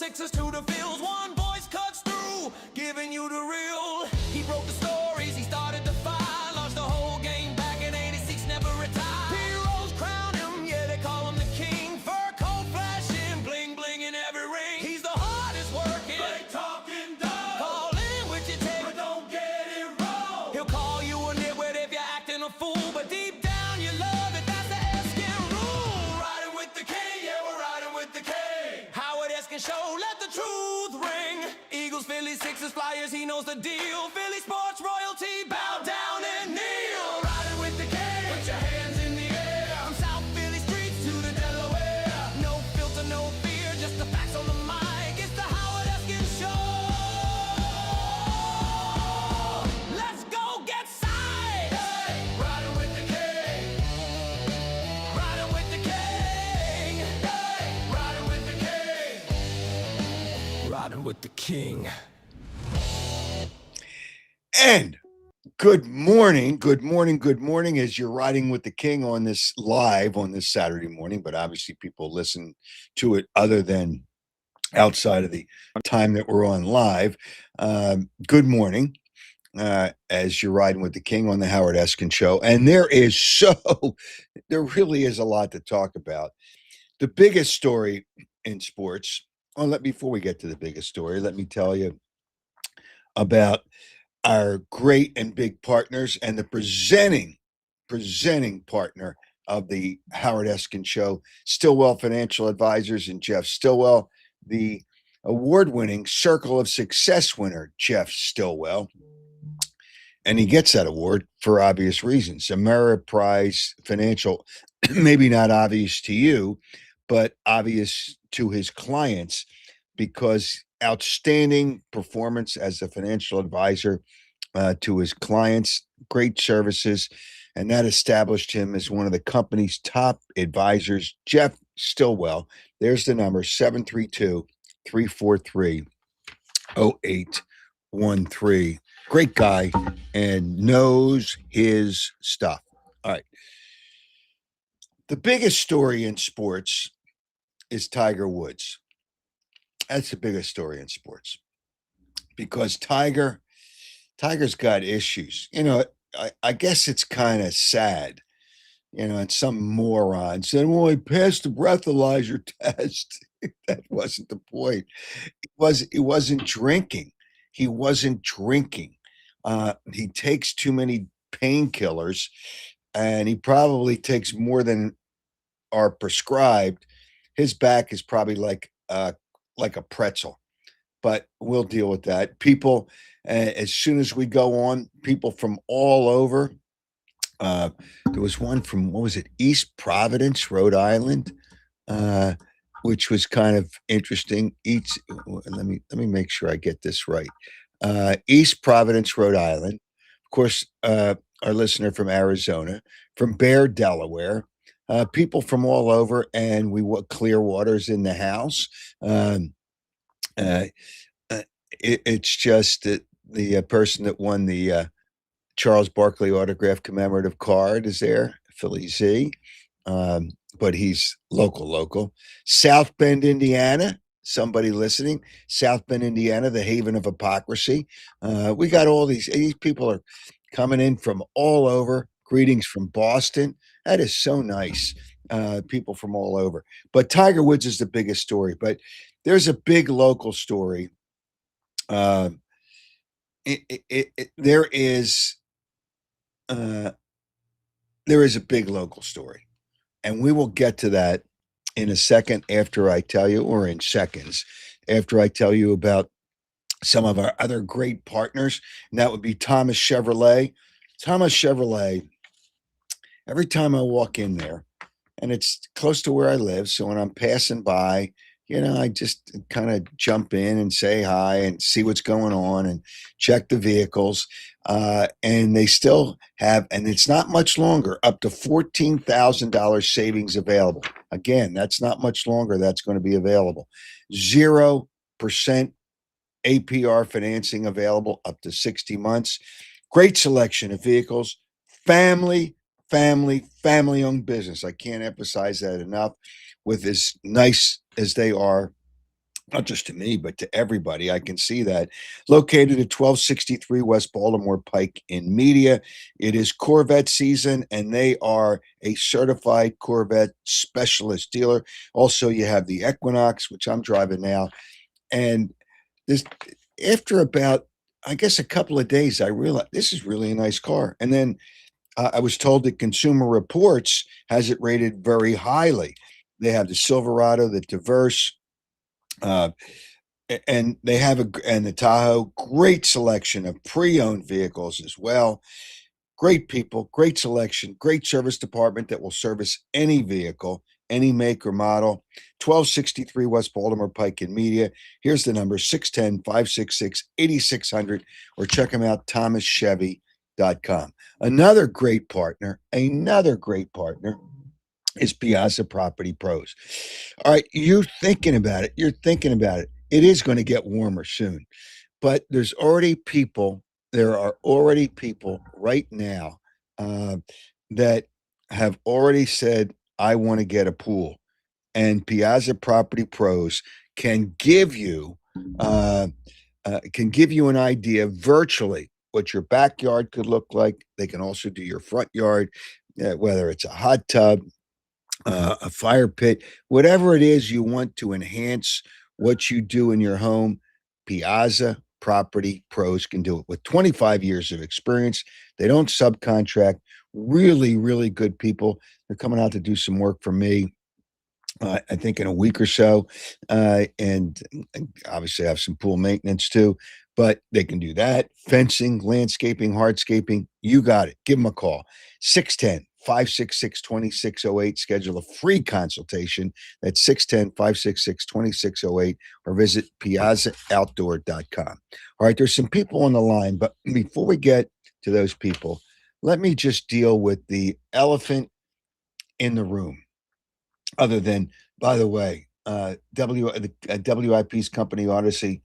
sixes to the fields. One voice cuts through, giving you the real. He broke the stories, he started to fight. Lost the whole game back in 86, never retired. Heroes crown him, yeah, they call him the king. Fur coat flashing, bling bling in every ring. He's the hardest working, great talking dog. Call in with your tape, but don't get it wrong. He'll call you a nitwit if you're acting a fool, but deep down you love it, that's the Eskin rule. Riding with the king, yeah, we're riding with the king. Howard Eskin show, let the truth ring. Eagles, Phillies, Sixers, Flyers, he knows the deal. Philly sports royalty, bow down and kneel. Riding with the king, put your hands in the air. From South Philly streets to the Delaware. No filter, no fear, just the facts on the mic. It's the Howard Eskin show. Let's go get sight. Hey, riding with the king. Riding with the king. Hey, riding with the king. Riding with the king. And good morning as you're riding with the king on this live on this Saturday morning, but obviously people listen to it other than outside of the time that we're on live. Good morning as you're riding with the king on the Howard Eskin show. And there really is a lot to talk about. The biggest story in sports, before we get to the biggest story, let me tell you about our great and big partners and the presenting partner of the Howard Eskin show, Stillwell Financial Advisors and Jeff Stillwell, the award-winning Circle of Success winner, Jeff Stillwell. And he gets that award for obvious reasons. Ameriprise Financial, maybe not obvious to you, but obvious to his clients, because outstanding performance as a financial advisor to his clients, great services, and that established him as one of the company's top advisors. Jeff Stillwell, there's the number, 732-343-0813. Great guy and knows his stuff. All right. The biggest story in sports is Tiger Woods. That's the biggest story in sports because Tiger's got issues. I guess it's kind of sad, and some morons said, well, he passed the breathalyzer test. That wasn't the point. He wasn't drinking. He takes too many painkillers, and he probably takes more than are prescribed. His back is probably like a pretzel, but we'll deal with that. People, as soon as we go on, people from all over. There was one from, East Providence, Rhode Island, which was kind of interesting. Let me make sure I get this right. East Providence, Rhode Island. Of course, our listener from Arizona, from Bear, Delaware. People from all over, and Clearwater's in the house. It's just that the person that won the Charles Barkley autograph commemorative card is there, Philly Z, but he's local. South Bend, Indiana. Somebody listening, South Bend, Indiana, the haven of hypocrisy. We got all these people are coming in from all over. Greetings from Boston. That is so nice. People from all over. But Tiger Woods is the biggest story. But there's a big local story. There is a big local story. And we will get to that in a second after I tell you, or in seconds, after I tell you about some of our other great partners. And that would be Thomas Chevrolet. Thomas Chevrolet, every time I walk in there, and it's close to where I live, so when I'm passing by, I just kind of jump in and say hi and see what's going on and check the vehicles. And they still have, and it's not much longer, up to $14,000 savings available. Again, that's not much longer. That's going to be available. 0% APR financing available up to 60 months. Great selection of vehicles. Family-owned business. I can't emphasize that enough. With as nice as they are, not just to me, but to everybody. I can see that. Located at 1263 West Baltimore Pike in Media. It is Corvette season, and they are a certified Corvette specialist dealer. Also, you have the Equinox, which I'm driving now. And this, after about, I guess, a couple of days, I realized this is really a nice car. And then I was told that Consumer Reports has it rated very highly. They have the Silverado, the Diverse, uh, and they have and the Tahoe, great selection of pre-owned vehicles as well. Great people, great selection, great service department that will service any vehicle, any make or model. 1263 West Baltimore Pike in Media. Here's the number: 610-566-8600, or check them out, thomaschevy.com. Another great partner is Piazza Property Pros. All right, you're thinking about it. You're thinking about it. It is going to get warmer soon, but there are already people right now that have already said, I want to get a pool. And Piazza Property Pros can give you an idea virtually what your backyard could look like. They can also do your front yard, whether it's a hot tub, a fire pit, whatever it is you want to enhance what you do in your home. Piazza Property Pros can do it with 25 years of experience. They don't subcontract. Really, really good people. They're coming out to do some work for me. I think in a week or so, and obviously have some pool maintenance too. But they can do that, fencing, landscaping, hardscaping. You got it. Give them a call. 610-566-2608. Schedule a free consultation. That's 610-566-2608, or visit piazzaoutdoor.com. All right, there's some people on the line, but before we get to those people, let me just deal with the elephant in the room. Other than, by the way, WIP's company Odyssey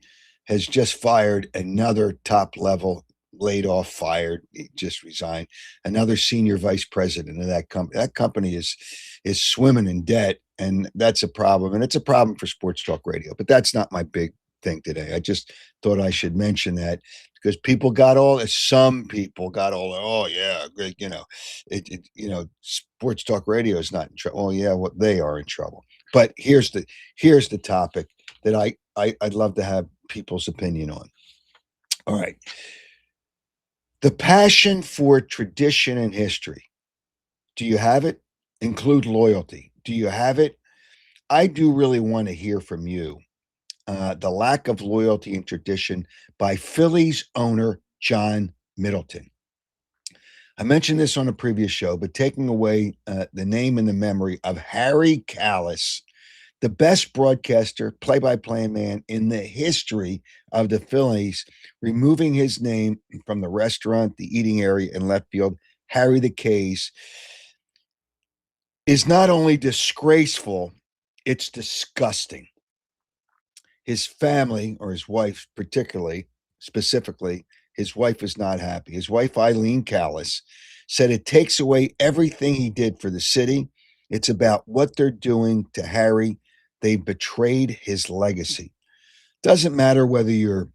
has just fired another top level, laid off, fired, just resigned, another senior vice president of that company. That company is swimming in debt, and that's a problem. And it's a problem for Sports Talk Radio. But that's not my big thing today. I just thought I should mention that because some people got all, oh yeah, great, Sports Talk Radio is not in trouble. Oh yeah, what they are in trouble. But here's the topic that I'd love to have people's opinion on. All right. The passion for tradition and history. Do you have it? Include loyalty. Do you have it? I do really want to hear from you. The lack of loyalty and tradition by Phillies owner John Middleton. I mentioned this on a previous show, but taking away the name and the memory of Harry Kalas, the best broadcaster, play-by-play man in the history of the Phillies, removing his name from the restaurant, the eating area in left field, Harry the K's, is not only disgraceful, it's disgusting. His family, or his wife specifically, his wife is not happy. His wife, Eileen Callis, said it takes away everything he did for the city. It's about what they're doing to Harry. They betrayed his legacy. Doesn't matter whether you're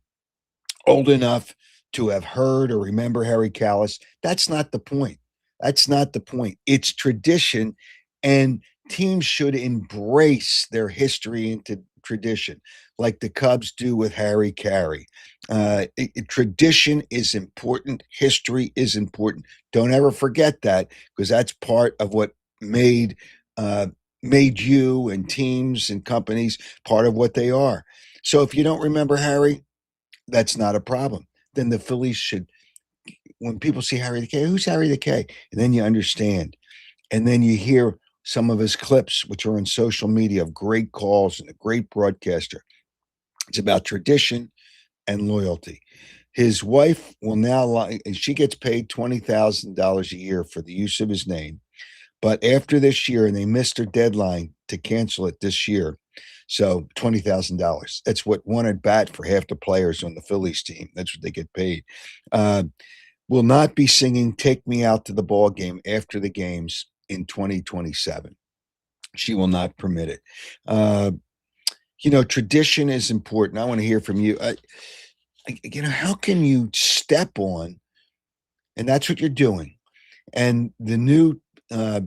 old enough to have heard or remember Harry Callis. That's not the point. That's not the point. It's tradition, and teams should embrace their history into tradition, like the Cubs do with Harry Carey. Tradition is important. History is important. Don't ever forget that, because that's part of what made you and teams and companies part of what they are. So if you don't remember Harry, that's not a problem. Then the Phillies should, when people see Harry the K, who's Harry the K? And then you understand. And then you hear some of his clips, which are on social media, of great calls and a great broadcaster. It's about tradition and loyalty. His wife will now, she gets paid $20,000 a year for the use of his name. But after this year, and they missed their deadline to cancel it this year, so $20,000. That's what one at bat for half the players on the Phillies team. That's what they get paid. Will not be singing "Take Me Out to the Ball Game" after the games in 2027. She will not permit it. Tradition is important. I want to hear from you. How can you step on, and that's what you're doing, and uh,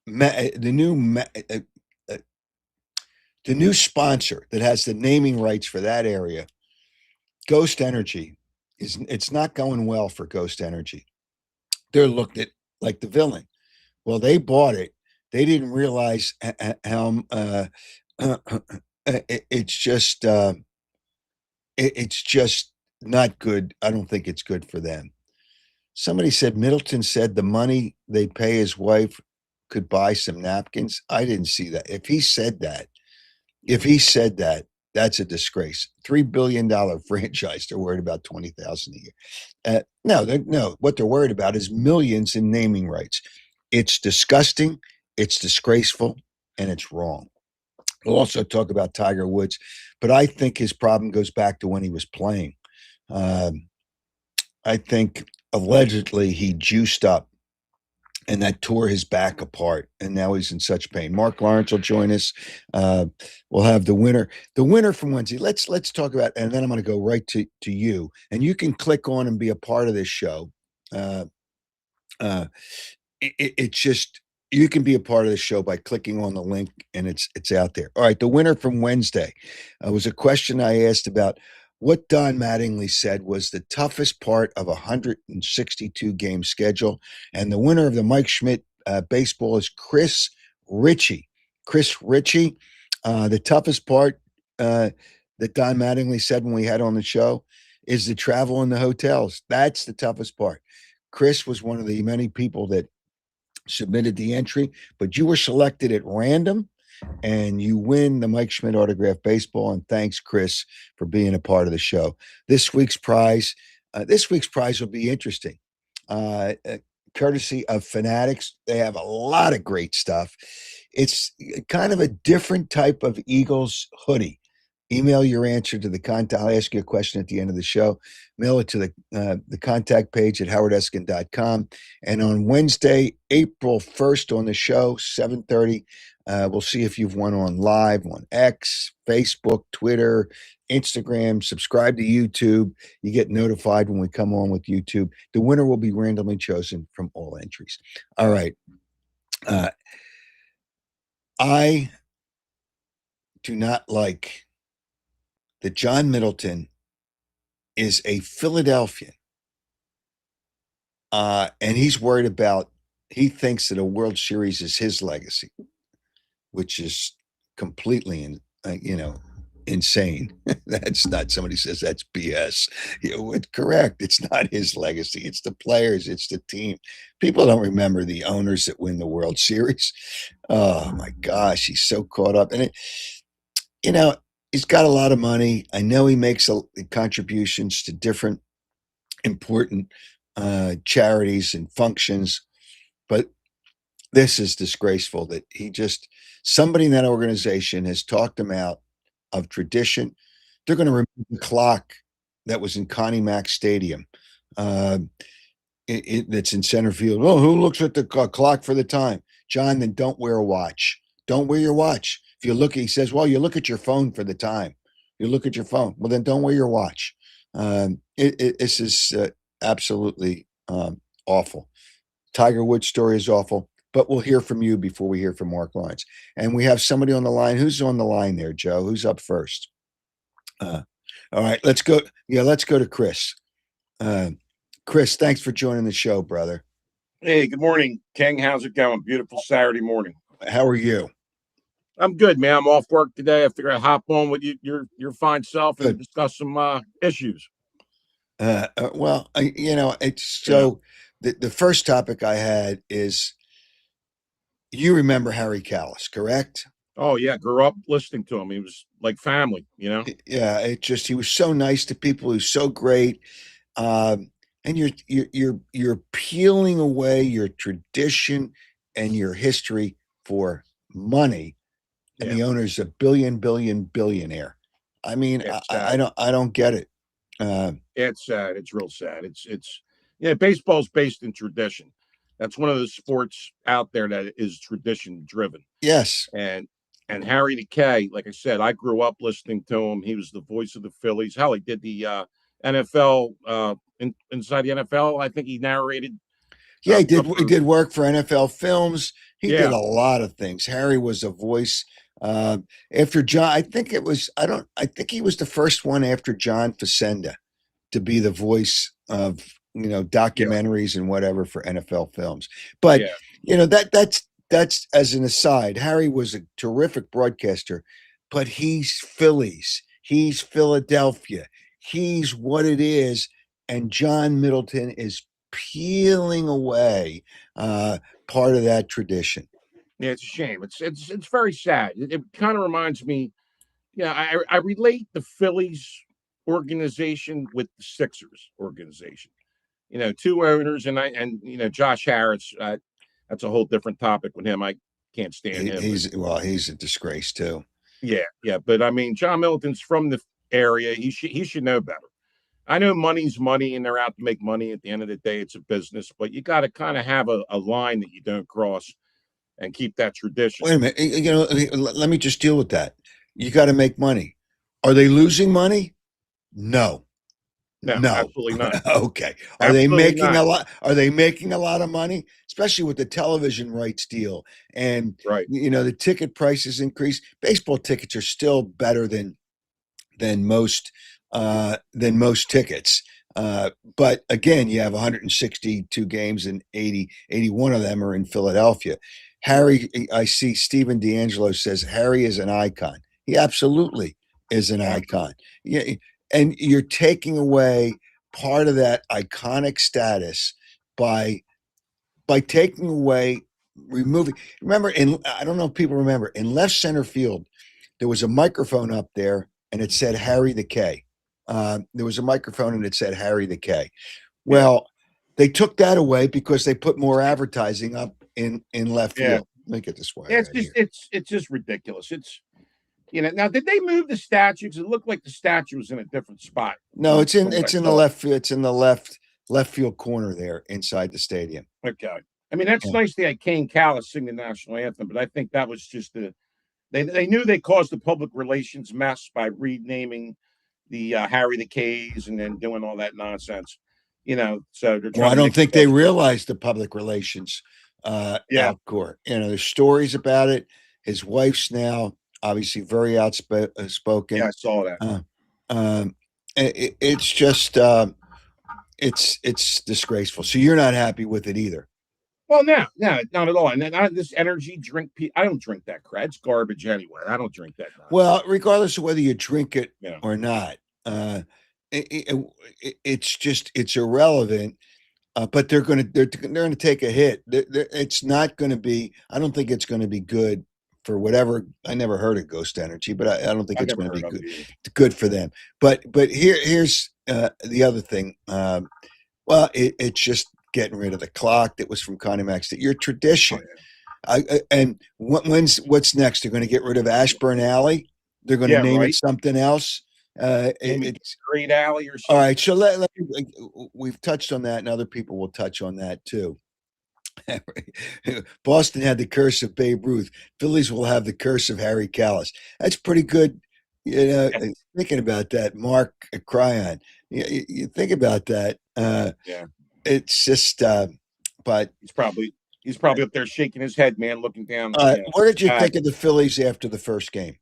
the uh, the new sponsor that has the naming rights for that area, Ghost Energy, it's not going well for Ghost Energy. They're looked at like the villain. Well, they bought it. They didn't realize how it's just it's just not good. I don't think it's good for them. Somebody said Middleton said the money they pay his wife could buy some napkins. I didn't see that. If he said that, that's a disgrace. $3 billion franchise. They're worried about 20,000 a year. No. What they're worried about is millions in naming rights. It's disgusting. It's disgraceful, and it's wrong. We'll also talk about Tiger Woods, but I think his problem goes back to when he was playing. Um, I think allegedly he juiced up and that tore his back apart, and now he's in such pain. Mark Lawrence will join us. We'll have the winner from Wednesday. Let's talk about, and then I'm going to go right to you, and you can click on and be a part of this show. Uh, uh, it's just you can be a part of the show by clicking on the link, and it's out there. All right, the winner from Wednesday was a question I asked about what Don Mattingly said was the toughest part of a 162 game schedule, and the winner of the Mike Schmidt baseball is Chris Ritchie. Chris Ritchie, the toughest part that Don Mattingly said when we had on the show is the travel and the hotels. That's the toughest part. Chris was one of the many people that submitted the entry, but you were selected at random and you win the Mike Schmidt autographed baseball. And thanks, Chris, for being a part of the show. This week's prize will be interesting. Courtesy of Fanatics, they have a lot of great stuff. It's kind of a different type of Eagles hoodie. Email your answer to the contact. I'll ask you a question at the end of the show. Mail it to the contact page at howardeskin.com. And on Wednesday, April 1st on the show, 7:30, we'll see if you've won on live on X, Facebook, Twitter, Instagram. Subscribe to YouTube. You get notified when we come on with YouTube. The winner will be randomly chosen from all entries. All right. I do not like that John Middleton is a Philadelphian, and he's worried about. He thinks that a World Series is his legacy, which is completely, insane. That's not. Somebody says that's BS. It's correct. It's not his legacy. It's the players. It's the team. People don't remember the owners that win the World Series. Oh my gosh, he's so caught up, and you know, he's got a lot of money. I know he makes contributions to different important charities and functions, but this is disgraceful that somebody in that organization has talked him out of tradition. They're going to remove the clock that was in Connie Mack Stadium. Uh, that's in center field. Oh, who looks at the clock for the time? John, then don't wear a watch. Don't wear your watch. If you look, he says, well, you look at your phone for the time. You look at your phone. Well, then don't wear your watch. This is absolutely awful. Tiger Woods story is awful, but we'll hear from you before we hear from Mark Lawrence. And we have somebody on the line. Who's on the line there, Joe? Who's up first? All right, let's go. Yeah, let's go to Chris. Chris, thanks for joining the show, brother. Hey, good morning, King. How's it going? Beautiful Saturday morning. How are you? I'm good, man. I'm off work today. I figured I'd hop on with your fine self and Good. discuss some issues. Well, it's so the first topic I had is you remember Harry Callis, correct? Oh yeah, grew up listening to him. He was like family, Yeah, he was so nice to people. He was so great. And you're peeling away your tradition and your history for money, and the owner's a billionaire. I mean, I don't get it. It's sad. It's real sad. It's baseball's based in tradition. That's one of the sports out there that is tradition driven. Yes, And And Harry the K, like I said, I grew up listening to him. He was the voice of the Phillies. Hell, he did the NFL inside the NFL. I think he narrated Yeah, stuff he for, did work for NFL Films. He did yeah, a lot of things. Harry was a voice after John. I think it was. I don't. I think he was the first one after John Facenda to be the voice of yeah, documentaries and whatever for NFL Films. But yeah, that's as an aside. Harry was a terrific broadcaster, but he's Phillies. He's Philadelphia. He's what it is, and John Middleton is peeling away part of that tradition. yeah. It's a shame. It's very sad. It kind of reminds me. Yeah, I relate the Phillies organization with the Sixers organization. Two owners, and Josh Harris. That's a whole different topic with him. I can't stand him. But He's a disgrace too. yeah, yeah. But I mean, John Middleton's from the area. He should know better. I know money's money, and they're out to make money. At the end of the day, it's a business. But you got to kind of have a line that you don't cross and keep that tradition. Wait a minute. Let me just deal with that. You got to make money. Are they losing money? No. No, No. absolutely not. Okay. Are they Absolutely making not. a lot? Are they making a lot of money, especially with the television rights deal and Right. the ticket prices increase? Baseball tickets are still better than most tickets. But again, you have 162 games and 81 of them are in Philadelphia. Harry, I see Stephen D'Angelo says Harry is an icon. He absolutely is an Yeah. icon. Yeah, and you're taking away part of that iconic status by taking away, removing. Remember, I don't know if people remember, in left center field, there was a microphone up there and it said Harry the K. There was a microphone and it said Harry the K. Yeah. Well, they took that away because they put more advertising up in left Yeah. field. Let me get this Yeah, wire it's out just here. it's just ridiculous. Now did they move the statue? Because it looked like the statue was in a different spot. No, it's in From what I the saw. left field. It's in the left field corner there inside the stadium. Okay. I mean, that's Yeah. nice they had Kane Callis sing the national anthem, but I think that was just they knew they caused the public relations mess by renaming the Harry the K's and then doing all that nonsense. So they're Well, trying I to don't mix think it they up. realized the public relations Yeah, outcourt. There's stories about it. His wife's now obviously very yeah, outspoken. I saw that. Uh, it's just it's disgraceful. So you're not happy with it either. Well, no, no, not at all. And then this energy drink, I don't drink that crap. It's garbage anyway. I don't drink that nonsense. Well, regardless of whether you drink it Yeah, or not, it's irrelevant. But they're going to take a hit. It's not going to be. I don't think it's going to be good for whatever. I never heard of Ghost Energy, but I don't think I it's never going to be heard of good. it either. Good for them. But here's the other thing. Well, it's just getting rid of the clock that was from Connie Max. That your Oh tradition. And what's next? They're going to get rid of Ashburn Alley. They're going to yeah, name it right. something else. Maybe It's Great Alley or all something. right. So we've touched on that, and other people will touch on that too. Boston had the curse of Babe Ruth. Phillies will have the curse of Harry Callis. That's pretty good. Yeah, Thinking about that, Mark Cryon. You think about that. yeah. It's just, but He's probably up there shaking his head, man, looking down. what did you Uh, think of the Phillies after the first game?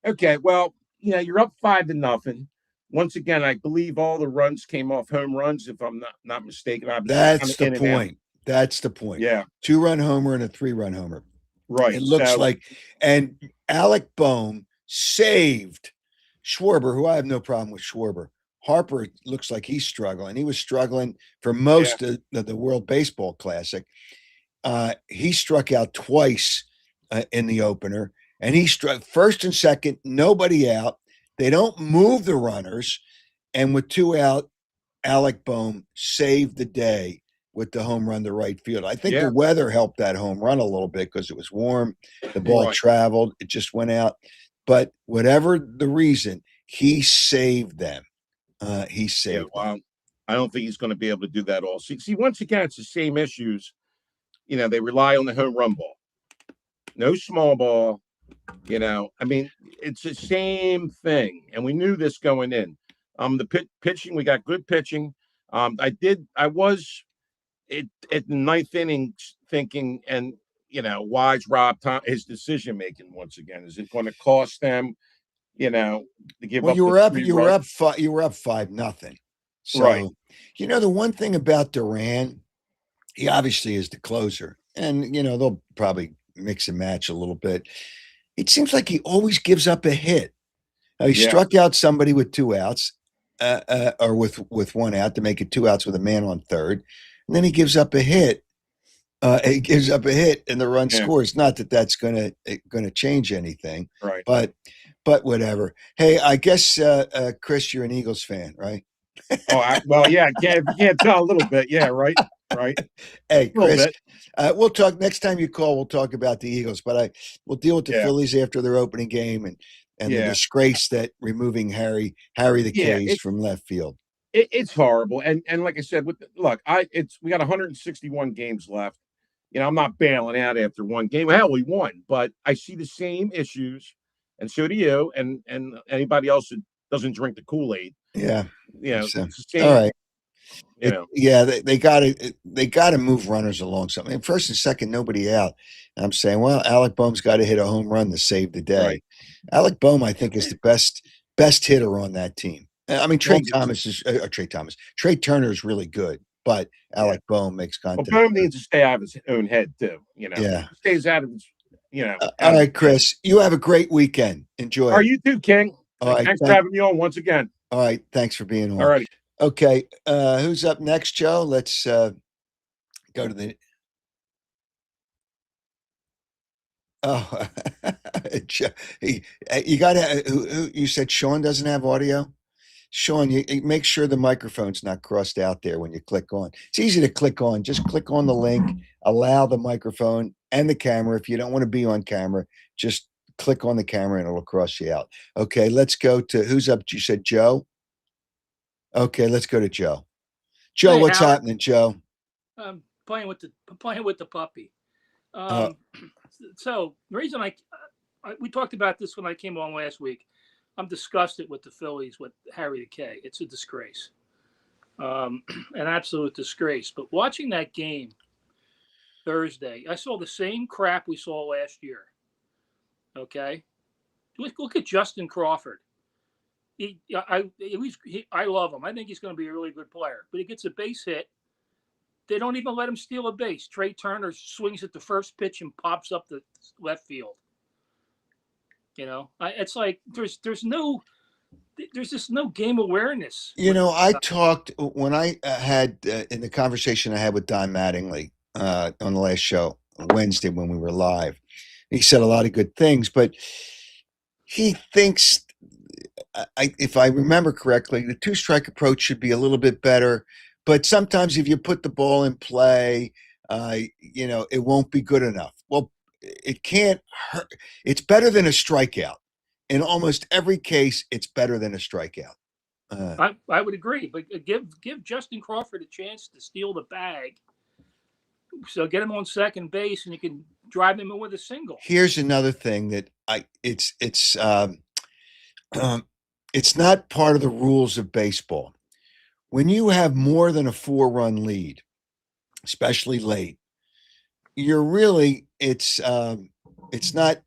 okay, well, you're up 5-0. Once again, I believe all the runs came off home runs, if I'm not mistaken. I was kind That's of the in and out. point. That's the point. Yeah, 2-run homer and a 3-run homer. right. It looks So like, and Alec Bohm saved Schwarber, who I have no problem with Schwarber. Harper looks like he's struggling. He was struggling for yeah, most of the World Baseball Classic. He struck out twice in the opener, and he struck first and second, nobody out. They don't move the runners, and with 2 out, Alec Bohm saved the day with the home run to right field. I think the yeah, weather helped that home run a little bit because it was warm. The ball right. traveled. It just went out. But whatever the reason, he saved them. He Yeah, saved them. well, I don't think he's going to be able to do that all. See, once again, it's the same issues. They rely on the home run ball. No small ball, I mean, it's the same thing, and we knew this going in. The pitching, we got good pitching. I was at the ninth inning thinking, and why is Rob Tom his decision making once again? Is it going to cost them? To give Well, up you the were up. three You were run, up. You were up 5-0. right? So, the one thing about Duran, he obviously is the closer, and they'll probably mix and match a little bit. It seems like he always gives up a hit. He Yeah, struck out somebody with 2 outs, or with 1 out to make it 2 outs with a man on third, and then he gives up a hit. He gives up a hit, and the run yeah, scores. Not that that's gonna change anything, right. but whatever. Hey, I guess Chris, you're an Eagles fan, right? Oh, well, yeah. If you can't tell a little bit, yeah, right, right, Hey, a little Chris, bit, we'll talk next time you call. We'll talk about the Eagles, but we'll deal with the yeah, Phillies after their opening game and the yeah, disgrace that removing Harry the yeah. K's from left field. It's horrible, and like I said, look, we got 161 games left. I'm not bailing out after one game. Hell, we won, but I see the same issues, and so do you, and anybody else that doesn't drink the Kool-Aid. Yeah. So, It's the all same. right. They gotta move runners along. Something first and second, nobody out. I'm saying, well, Alec Boehm's got to hit a home run to save the day. Right. Alec Boehm, I think, is the best hitter on that team. I mean, Well, Trey Turner is really good, but yeah. Alec Boehm makes Well, contact. Bohm needs to stay out of his own head too. Yeah. He stays out of his, All out of his right, head. Chris, you have a great weekend. Enjoy Are it. you too, King? All right. Thanks for having me on once again. All right. Thanks for being All on. righty. Okay. Who's up next, Joe? Let's go to the. Oh, you got to. You said Sean doesn't have audio? Sean, you make sure the microphone's not crossed out there when you click on. It's easy to click on. Just click on the link, allow the microphone and the camera. If you don't want to be on camera, just click on the camera and it'll cross you out. Okay, let's go to who's up. You said Joe? Okay, let's go to Joe. Joe, Hey, what's Howard. happening, Joe? Playing with the puppy. Uh, So the reason we talked about this when I came on last week. I'm disgusted with the Phillies with Harry the K. It's a disgrace, an absolute disgrace. But watching that game Thursday, I saw the same crap we saw last year. Okay, look at Justin Crawford. I love him. I think he's going to be a really good player. But he gets a base hit. They don't even let him steal a base. Trey Turner swings at the first pitch and pops up the left field. It's like there's just no game awareness. I talked when I had in the conversation I had with Don Mattingly on the last show Wednesday when we were live. He said a lot of good things, but he thinks, if I remember correctly, the two-strike approach should be a little bit better. But sometimes if you put the ball in play, it won't be good enough. Well, it can't hurt. It's better than a strikeout. In almost every case, it's better than a strikeout. I would agree, but give Justin Crawford a chance to steal the bag. So get him on second base, and you can drive him in with a single. Here's another thing that it's not part of the rules of baseball. When you have more than a 4-run lead, especially late, it's not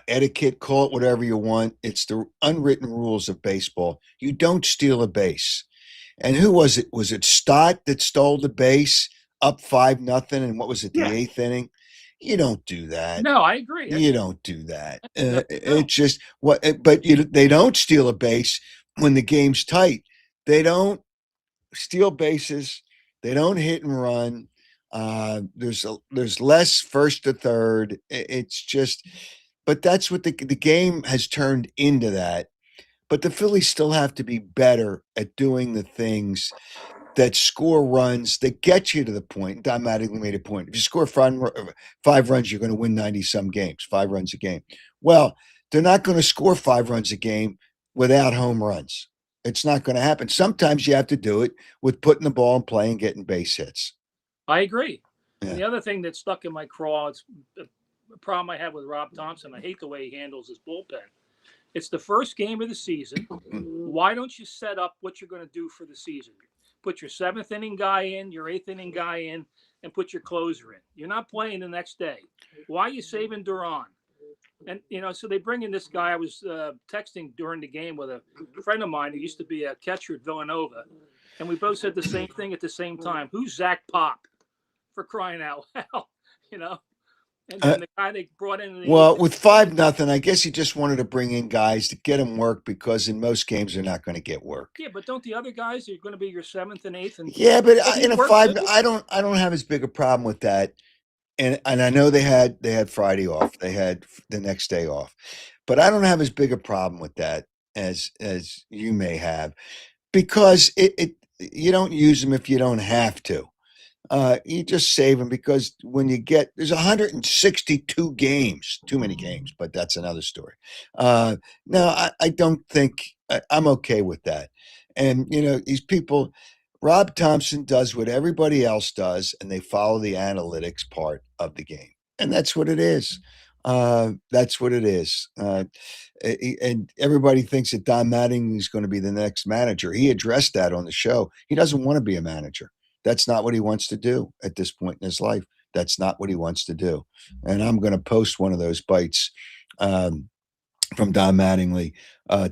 etiquette, call it whatever you want. It's the unwritten rules of baseball. You don't steal a base. And who was it? Was it Stott that stole the base up 5-0? And what was it, the eighth inning? You don't do that. No, I agree. You don't do that. No. It's just but they don't steal a base when the game's tight. They don't steal bases. They don't hit and run. There's less first to third. It's just, but that's what the game has turned into that. But the Phillies still have to be better at doing the things that score runs that get you to the point. Don Mattingly made a point. If you score 5 runs, you're going to win 90-some games, 5 runs a game. Well, they're not going to score 5 runs a game without home runs. It's not going to happen. Sometimes you have to do it with putting the ball in play and getting base hits. I agree. Yeah. And the other thing that stuck in my craw, problem I have with Rob Thompson. I hate the way he handles his bullpen. It's the first game of the season. Why don't you set up what you're going to do for the season? Put your seventh inning guy in, your eighth inning guy in, and put your closer in. You're not playing the next day. Why are you saving Duran? And, so they bring in this guy. I was texting during the game with a friend of mine who used to be a catcher at Villanova. And we both said the same thing at the same time. Who's Zach Pop, for crying out loud? And then the guy they brought in. Well, with 5-0, I guess he just wanted to bring in guys to get him work because in most games they're not going to get work. Yeah, but don't the other guys are going to be your seventh and eighth? Yeah, but in a 5, I don't have as big a problem with that. And I know they had Friday off. They had the next day off, but I don't have as big a problem with that as you may have, because you don't use them if you don't have to. You just save them because when there's 162 games, too many games, but that's another story. No, I don't think I'm okay with that. And, these people, Rob Thompson does what everybody else does, and they follow the analytics part of the game. And that's what it is. That's what it is. And everybody thinks that Don Mattingly is going to be the next manager. He addressed that on the show. He doesn't want to be a manager. That's not what he wants to do at this point in his life. That's not what he wants to do. And I'm going to post one of those bites from Don Mattingly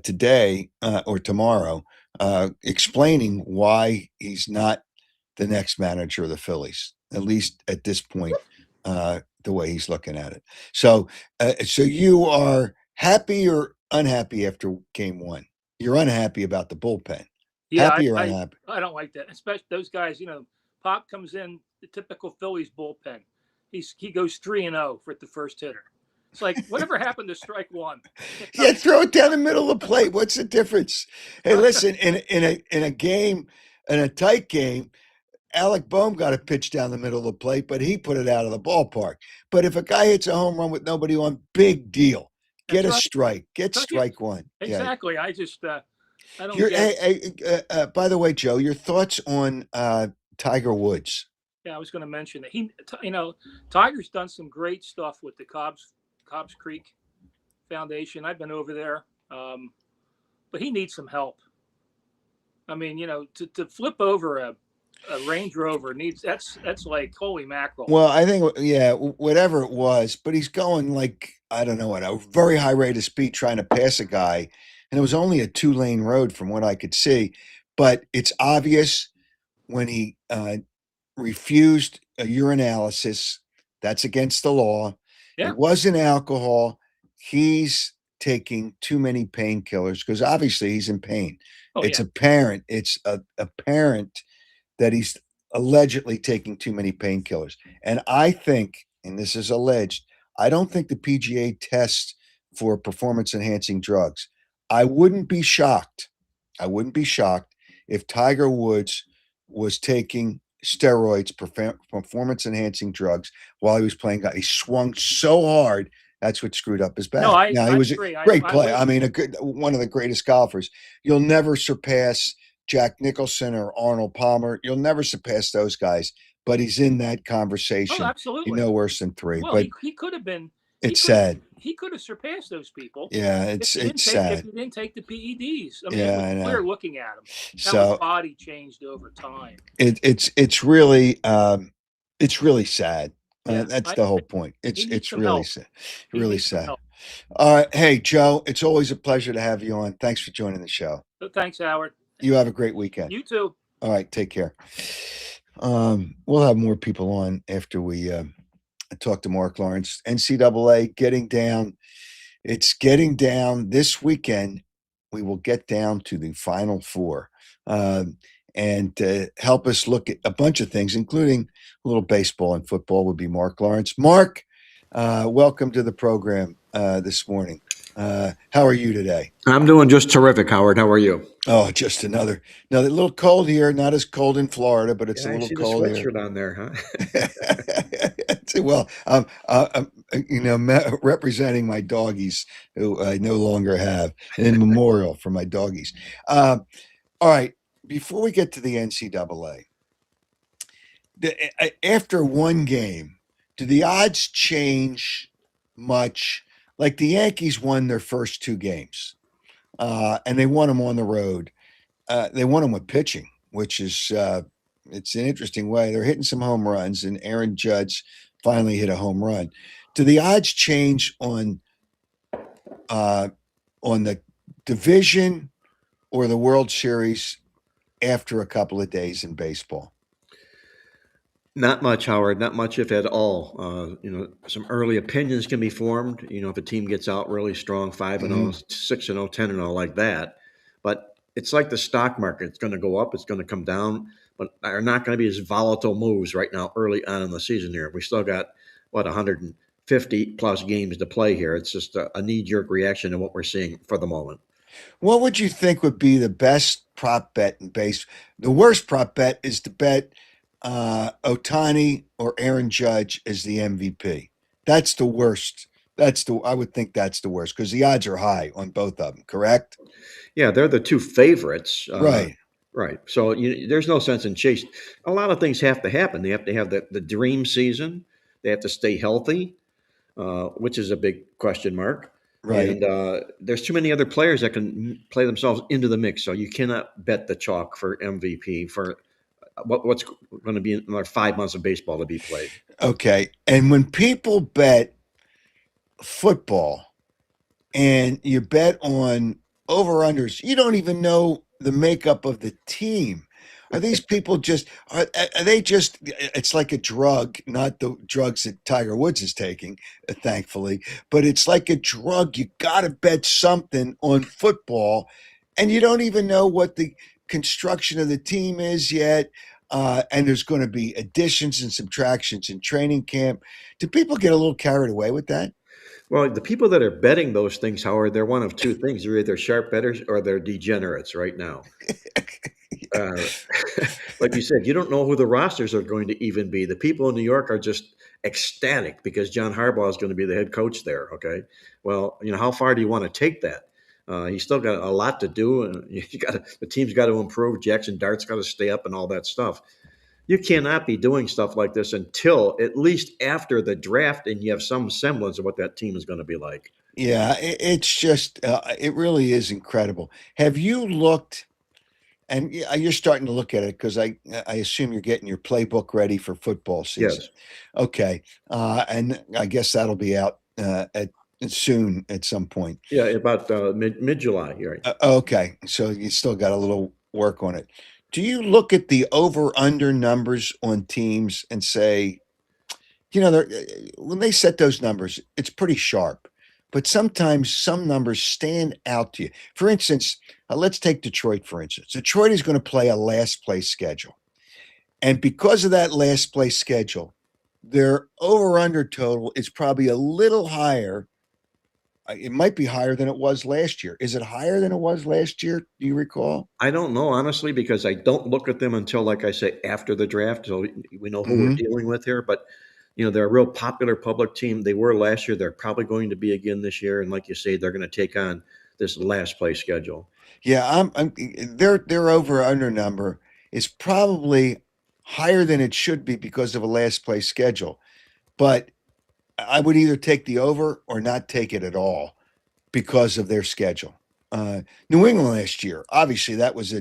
today or tomorrow, explaining why he's not the next manager of the Phillies, at least at this point, the way he's looking at it. So you are happy or unhappy after game one? You're unhappy about the bullpen. Yeah, happy or unhappy? I don't like that. Especially those guys, Pop comes in, the typical Phillies bullpen. He goes 3-0 for the first hitter. It's like, whatever happened to strike one? Yeah, throw it down the middle of the plate. What's the difference? Hey, listen, in a game, in a tight game, Alec Boehm got a pitch down the middle of the plate, but he put it out of the ballpark. But if a guy hits a home run with nobody on, big deal. Get a strike. Get strike one. Exactly. Yeah. I just I don't get. By the way, Joe, your thoughts on Tiger Woods? Yeah, I was going to mention that Tiger's done some great stuff with the Cobbs Creek Foundation. I've been over there, but he needs some help. I mean, to flip over a Range Rover that's like holy mackerel. Well, I think whatever it was, but he's going like I don't know at a very high rate of speed trying to pass a guy, and it was only a 2-lane road from what I could see. But it's obvious when he refused a urinalysis. That's against the law. Yeah. It wasn't alcohol. He's taking too many painkillers because obviously he's in pain. It's apparent. It's apparent that he's allegedly taking too many painkillers. And I think, and this is alleged, I don't think the PGA tests for performance-enhancing drugs. I wouldn't be shocked if Tiger Woods was taking steroids, performance-enhancing drugs, while he was playing golf. He swung so hard, that's what screwed up his back. No, he was agree. A great player. I mean, one of the greatest golfers. You'll never surpass Jack Nicholson or Arnold Palmer. You'll never surpass those guys, but he's in that conversation. Oh, absolutely. No worse than 3. Well, but he could have been. It's sad. He could have surpassed those people. Yeah, it's sad. If he didn't take the PEDs. I mean, yeah, we're looking at him. How his body changed over time. It's really sad. That's the whole point. It's really sad. Really sad. All right. Hey, Joe, it's always a pleasure to have you on. Thanks for joining the show. Thanks, Howard. You have a great weekend. You too. All right. Take care. We'll have more people on after we talk to Mark Lawrence. NCAA getting down. It's getting down this weekend. We will get down to the Final Four. And help us look at a bunch of things, including a little baseball and football, would be Mark Lawrence. Mark, welcome to the program this morning. How are you today? I'm doing just terrific, Howard. How are you? Oh, just another little cold here. Not as cold in Florida, but it's a little cold here. Sweatshirt on there, huh? Well, I'm representing my doggies, who I no longer have, in memorial for my doggies. All right. Before we get to the NCAA, after one game, do the odds change much. Like the Yankees won their first 2 games, and they won them on the road. They won them with pitching, which is it's an interesting way. They're hitting some home runs, and Aaron Judge finally hit a home run. Do the odds change on the division or the World Series after a couple of days in baseball? Not much, Howard. Not much, if at all. Some early opinions can be formed. If a team gets out really strong, 5-0, 6-0, 10-0, like that. But it's like the stock market. It's going to go up. It's going to come down. But are not going to be as volatile moves right now early on in the season here. We still got, 150 plus games to play here. It's just a knee-jerk reaction to what we're seeing for the moment. What would you think would be the best prop bet in base? The worst prop bet is to bet Otani or Aaron Judge as the MVP. That's the worst. I would think that's the worst because the odds are high on both of them. Correct? Yeah, they're the two favorites. Right. Right. So there's no sense in chase. A lot of things have to happen. They have to have the dream season. They have to stay healthy, which is a big question mark. Right. And there's too many other players that can play themselves into the mix. So you cannot bet the chalk for MVP for what's going to be another 5 months of baseball to be played. Okay. And when people bet football and you bet on over-unders, you don't even know the makeup of the team. Are these people are they just, it's like a drug, not the drugs that Tiger Woods is taking, thankfully, but it's like a drug. You got to bet something on football, and you don't even know what the construction of the team is yet. And there's going to be additions and subtractions in training camp. Do people get a little carried away with that? Well, the people that are betting those things, Howard, they're one of two things. They're either sharp bettors or they're degenerates right now. Uh, like you said, you don't know who the rosters are going to even be. The people in New York are just ecstatic because John Harbaugh is going to be the head coach there. Okay, well, how far do you want to take that? He's still got a lot to do, and the team's got to improve. Jackson Dart's got to stay up, and all that stuff. You cannot be doing stuff like this until at least after the draft, and you have some semblance of what that team is going to be like. Yeah, it's just, it really is incredible. Have you looked? And you're starting to look at it because I assume you're getting your playbook ready for football season. Yes. Okay, and I guess that'll be out soon at some point. Yeah, about mid July. Right. Okay, so you still got a little work on it. Do you look at the over under numbers on teams and say, when they set those numbers, it's pretty sharp, but sometimes some numbers stand out to you. For instance, let's take Detroit, for instance. Detroit is going to play a last place schedule. And because of that last place schedule, their over under total is probably a little higher. It might be higher than it was last year. Is it higher than it was last year? Do you recall? I don't know, honestly, because I don't look at them until, like I say, after the draft. So we know who we're dealing with here. But, they're a real popular public team. They were last year. They're probably going to be again this year. And like you say, they're going to take on this last place schedule. Yeah, their over under number is probably higher than it should be because of a last place schedule. But I would either take the over or not take it at all because of their schedule. New England last year, obviously, that was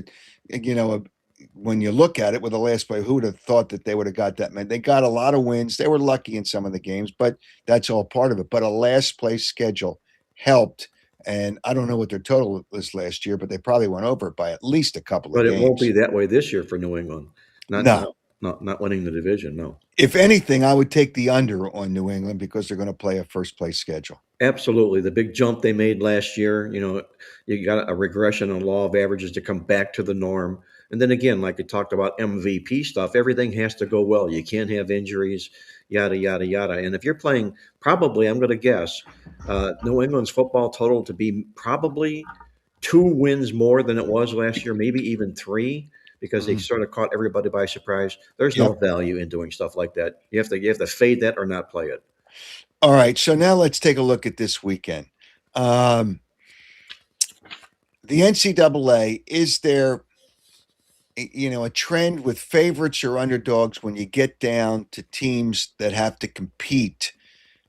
when you look at it with the last play, who would have thought that they would have got that many? They got a lot of wins. They were lucky in some of the games, but that's all part of it. But a last place schedule helped. And I don't know what their total was last year, but they probably went over it by at least a couple of games. But it won't be that way this year for New England. No. Not winning the division, no. If anything, I would take the under on New England because they're going to play a first place schedule. Absolutely. The big jump they made last year, you got a regression in law of averages to come back to the norm. And then again, like you talked about MVP stuff, everything has to go well. You can't have injuries, yada, yada, yada. And if you're playing, probably, I'm going to guess, New England's football total to be probably 2 wins more than it was last year, maybe even 3. Because they sort of caught everybody by surprise. There's no value in doing stuff like that. You have to fade that or not play it. All right. So now let's take a look at this weekend. The NCAA, is there, a trend with favorites or underdogs when you get down to teams that have to compete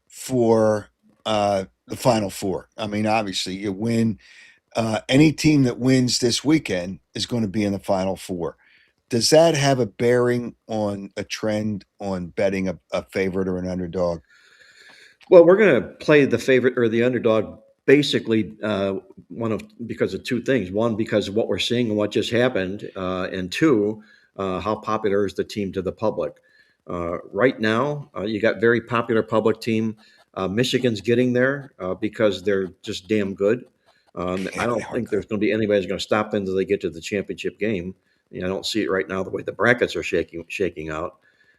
for the Final Four. I mean, obviously, you win. Any team that wins this weekend is going to be in the Final Four. Does that have a bearing on a trend on betting a favorite or an underdog? Well, we're going to play the favorite or the underdog basically because of two things. One, because of what we're seeing and what just happened, and two, how popular is the team to the public. Right now, you got very popular public team. Michigan's getting there because they're just damn good. I Yeah, they don't are think there's good. going to be anybody who's going to stop them until they get to the championship game. I don't see it right now the way the brackets are shaking out.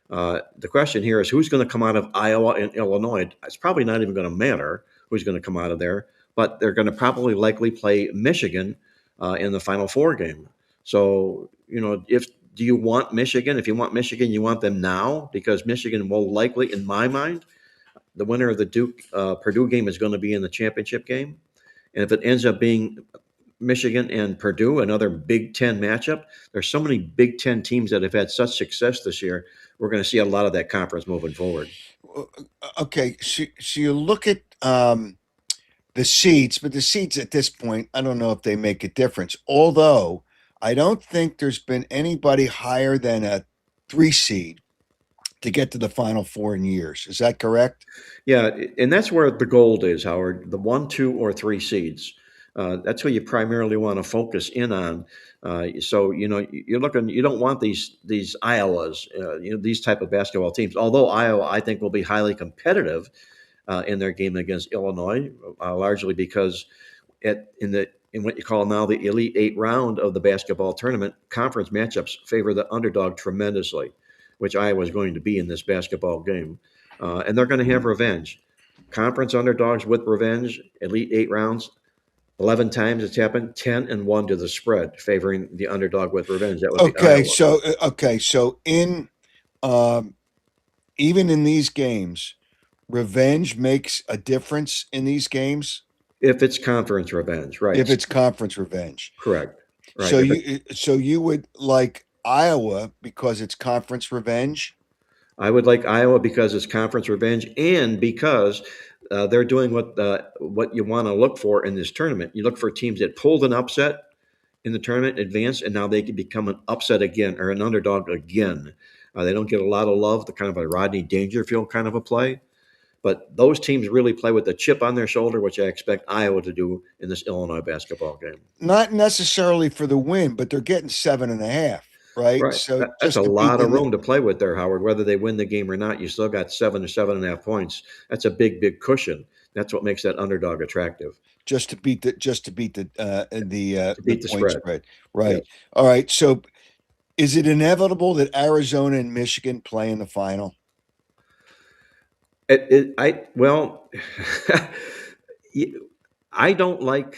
The question here is who's going to come out of Iowa and Illinois? It's probably not even going to matter who's going to come out of there, but they're going to probably likely play Michigan in the Final Four game. So, if do you want Michigan? If you want Michigan, you want them now because Michigan will likely, in my mind, the winner of the Duke Purdue game is going to be in the championship game. And if it ends up being Michigan and Purdue, another Big Ten matchup. There's so many Big Ten teams that have had such success this year. We're going to see a lot of that conference moving forward. Okay, so you look at the seeds, but the seeds at this point, I don't know if they make a difference. Although I don't think there's been anybody higher than a 3 seed to get to the Final Four in years. Is that correct? Yeah, and that's where the gold is, Howard. The 1, 2, or 3 seeds. That's what you primarily want to focus in on. So you're looking. You don't want these Iowas, these type of basketball teams. Although Iowa, I think, will be highly competitive in their game against Illinois, largely because in what you call now the Elite Eight round of the basketball tournament, conference matchups favor the underdog tremendously, which Iowa is going to be in this basketball game. And they're going to have revenge. Conference underdogs with revenge, Elite Eight rounds, 11 times it's happened, 10-1 to the spread, favoring the underdog with revenge. That would be Okay, Iowa. so in um, even in these games, revenge makes a difference in these games If it's conference revenge, right? if it's conference revenge. Correct. Right. So you would like Iowa because it's conference revenge. I would like Iowa because it's conference revenge and because they're doing what you want to look for in this tournament. You look for teams that pulled an upset in the tournament, advanced, and now they can become an upset again or an underdog again. They don't get a lot of love, the kind of a Rodney Dangerfield kind of a play. But those teams really play with a chip on their shoulder, which I expect Iowa to do in this Illinois basketball game. Not necessarily for the win, but they're getting 7.5, right? Right. So That's a just to beat lot of them. room to play with there, Howard. Whether they win the game or not, you still got 7 to 7.5 points. That's a big, big cushion. That's what makes that underdog attractive. Just to beat the To beat the point spread. spread. Right. Yes. All right. So is it inevitable that Arizona and Michigan play in the final? Well, I don't like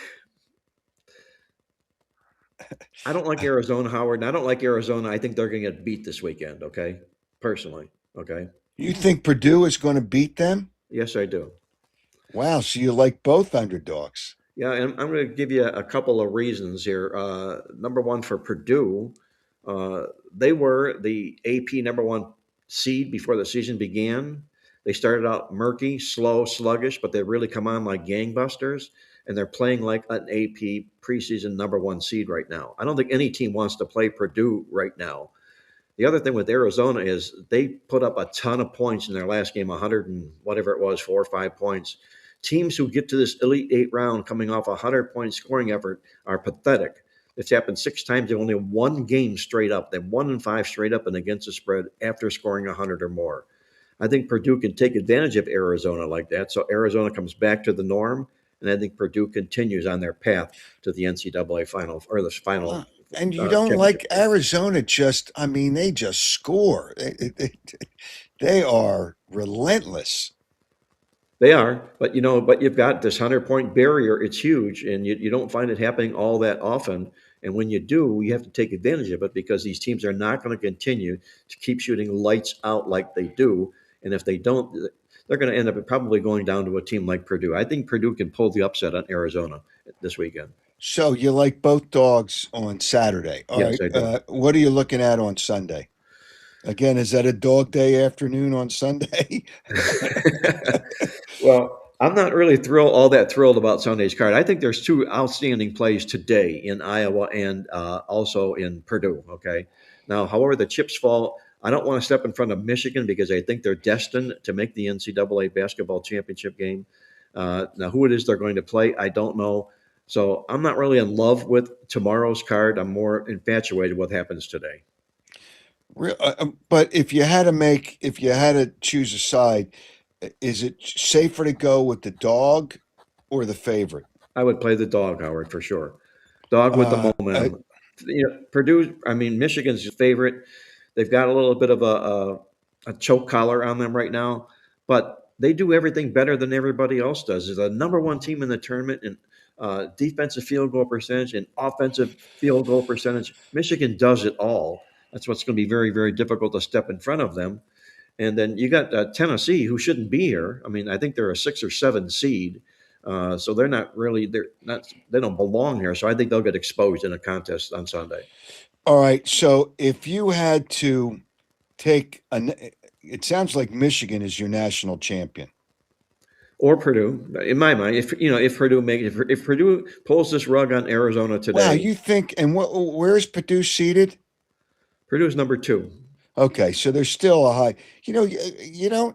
Arizona, Howard, and I don't like Arizona. I think they're going to get beat this weekend. Okay, personally. Okay. You think Purdue is going to beat them? Yes, I do. Wow. So you like both underdogs. Yeah, and I'm going to give you a couple of reasons here. Number one, for Purdue, they were the AP number one seed before the season began. They started out murky, slow, sluggish, but they really come on like gangbusters, and they're playing like an AP preseason number one seed right now. I don't think any team wants to play Purdue right now. The other thing with Arizona is they put up a ton of points in their last game, 100 and whatever it was, 4 or 5 points. Teams who get to this Elite Eight round coming off a 100-point scoring effort are pathetic. It's happened 6 times. They've only won games straight up. They've 1-5 straight up and against the spread after scoring 100 or more. I think Purdue can take advantage of Arizona like that. So Arizona comes back to the norm, and I think Purdue continues on their path to the NCAA final or the final. And you don't like championship game. Arizona they just score. They are relentless. They are, but you've got this 100-point barrier. It's huge, and you don't find it happening all that often. And when you do, you have to take advantage of it because these teams are not going to continue to keep shooting lights out like they do. And if they don't, they're going to end up probably going down to a team like Purdue. I think Purdue can pull the upset on Arizona this weekend. So you like both dogs on Saturday. All Yes, right. I do. What are you looking at on Sunday? Again, is that a dog day afternoon on Sunday? Well, I'm not really all that thrilled about Sunday's card. I think there's two outstanding plays today in Iowa and also in Purdue. Okay. Now, however the chips fall, I don't want to step in front of Michigan because I think they're destined to make the NCAA basketball championship game. Now, who it is they're going to play, I don't know. So I'm not really in love with tomorrow's card. I'm more infatuated with what happens today. But if you had to choose a side, is it safer to go with the dog or the favorite? I would play the dog, Howard, for sure. Dog with the I, momentum. Purdue, I mean, Michigan's favorite. They've got a little bit of a choke collar on them right now, but they do everything better than everybody else does. They're the number one team in the tournament in defensive field goal percentage and offensive field goal percentage. Michigan does it all. That's what's going to be very, very difficult to step in front of them. And then you got Tennessee, who shouldn't be here. I mean, I think they're a 6 or 7 seed, so they don't belong here. So I think they'll get exposed in a contest on Sunday. all right. So if you had to take it sounds like Michigan is your national champion. Or Purdue, in my mind, if Purdue pulls this rug on Arizona today, Wow, you think? And where's Purdue seated? Purdue's number 2. Okay, so there's still a high. You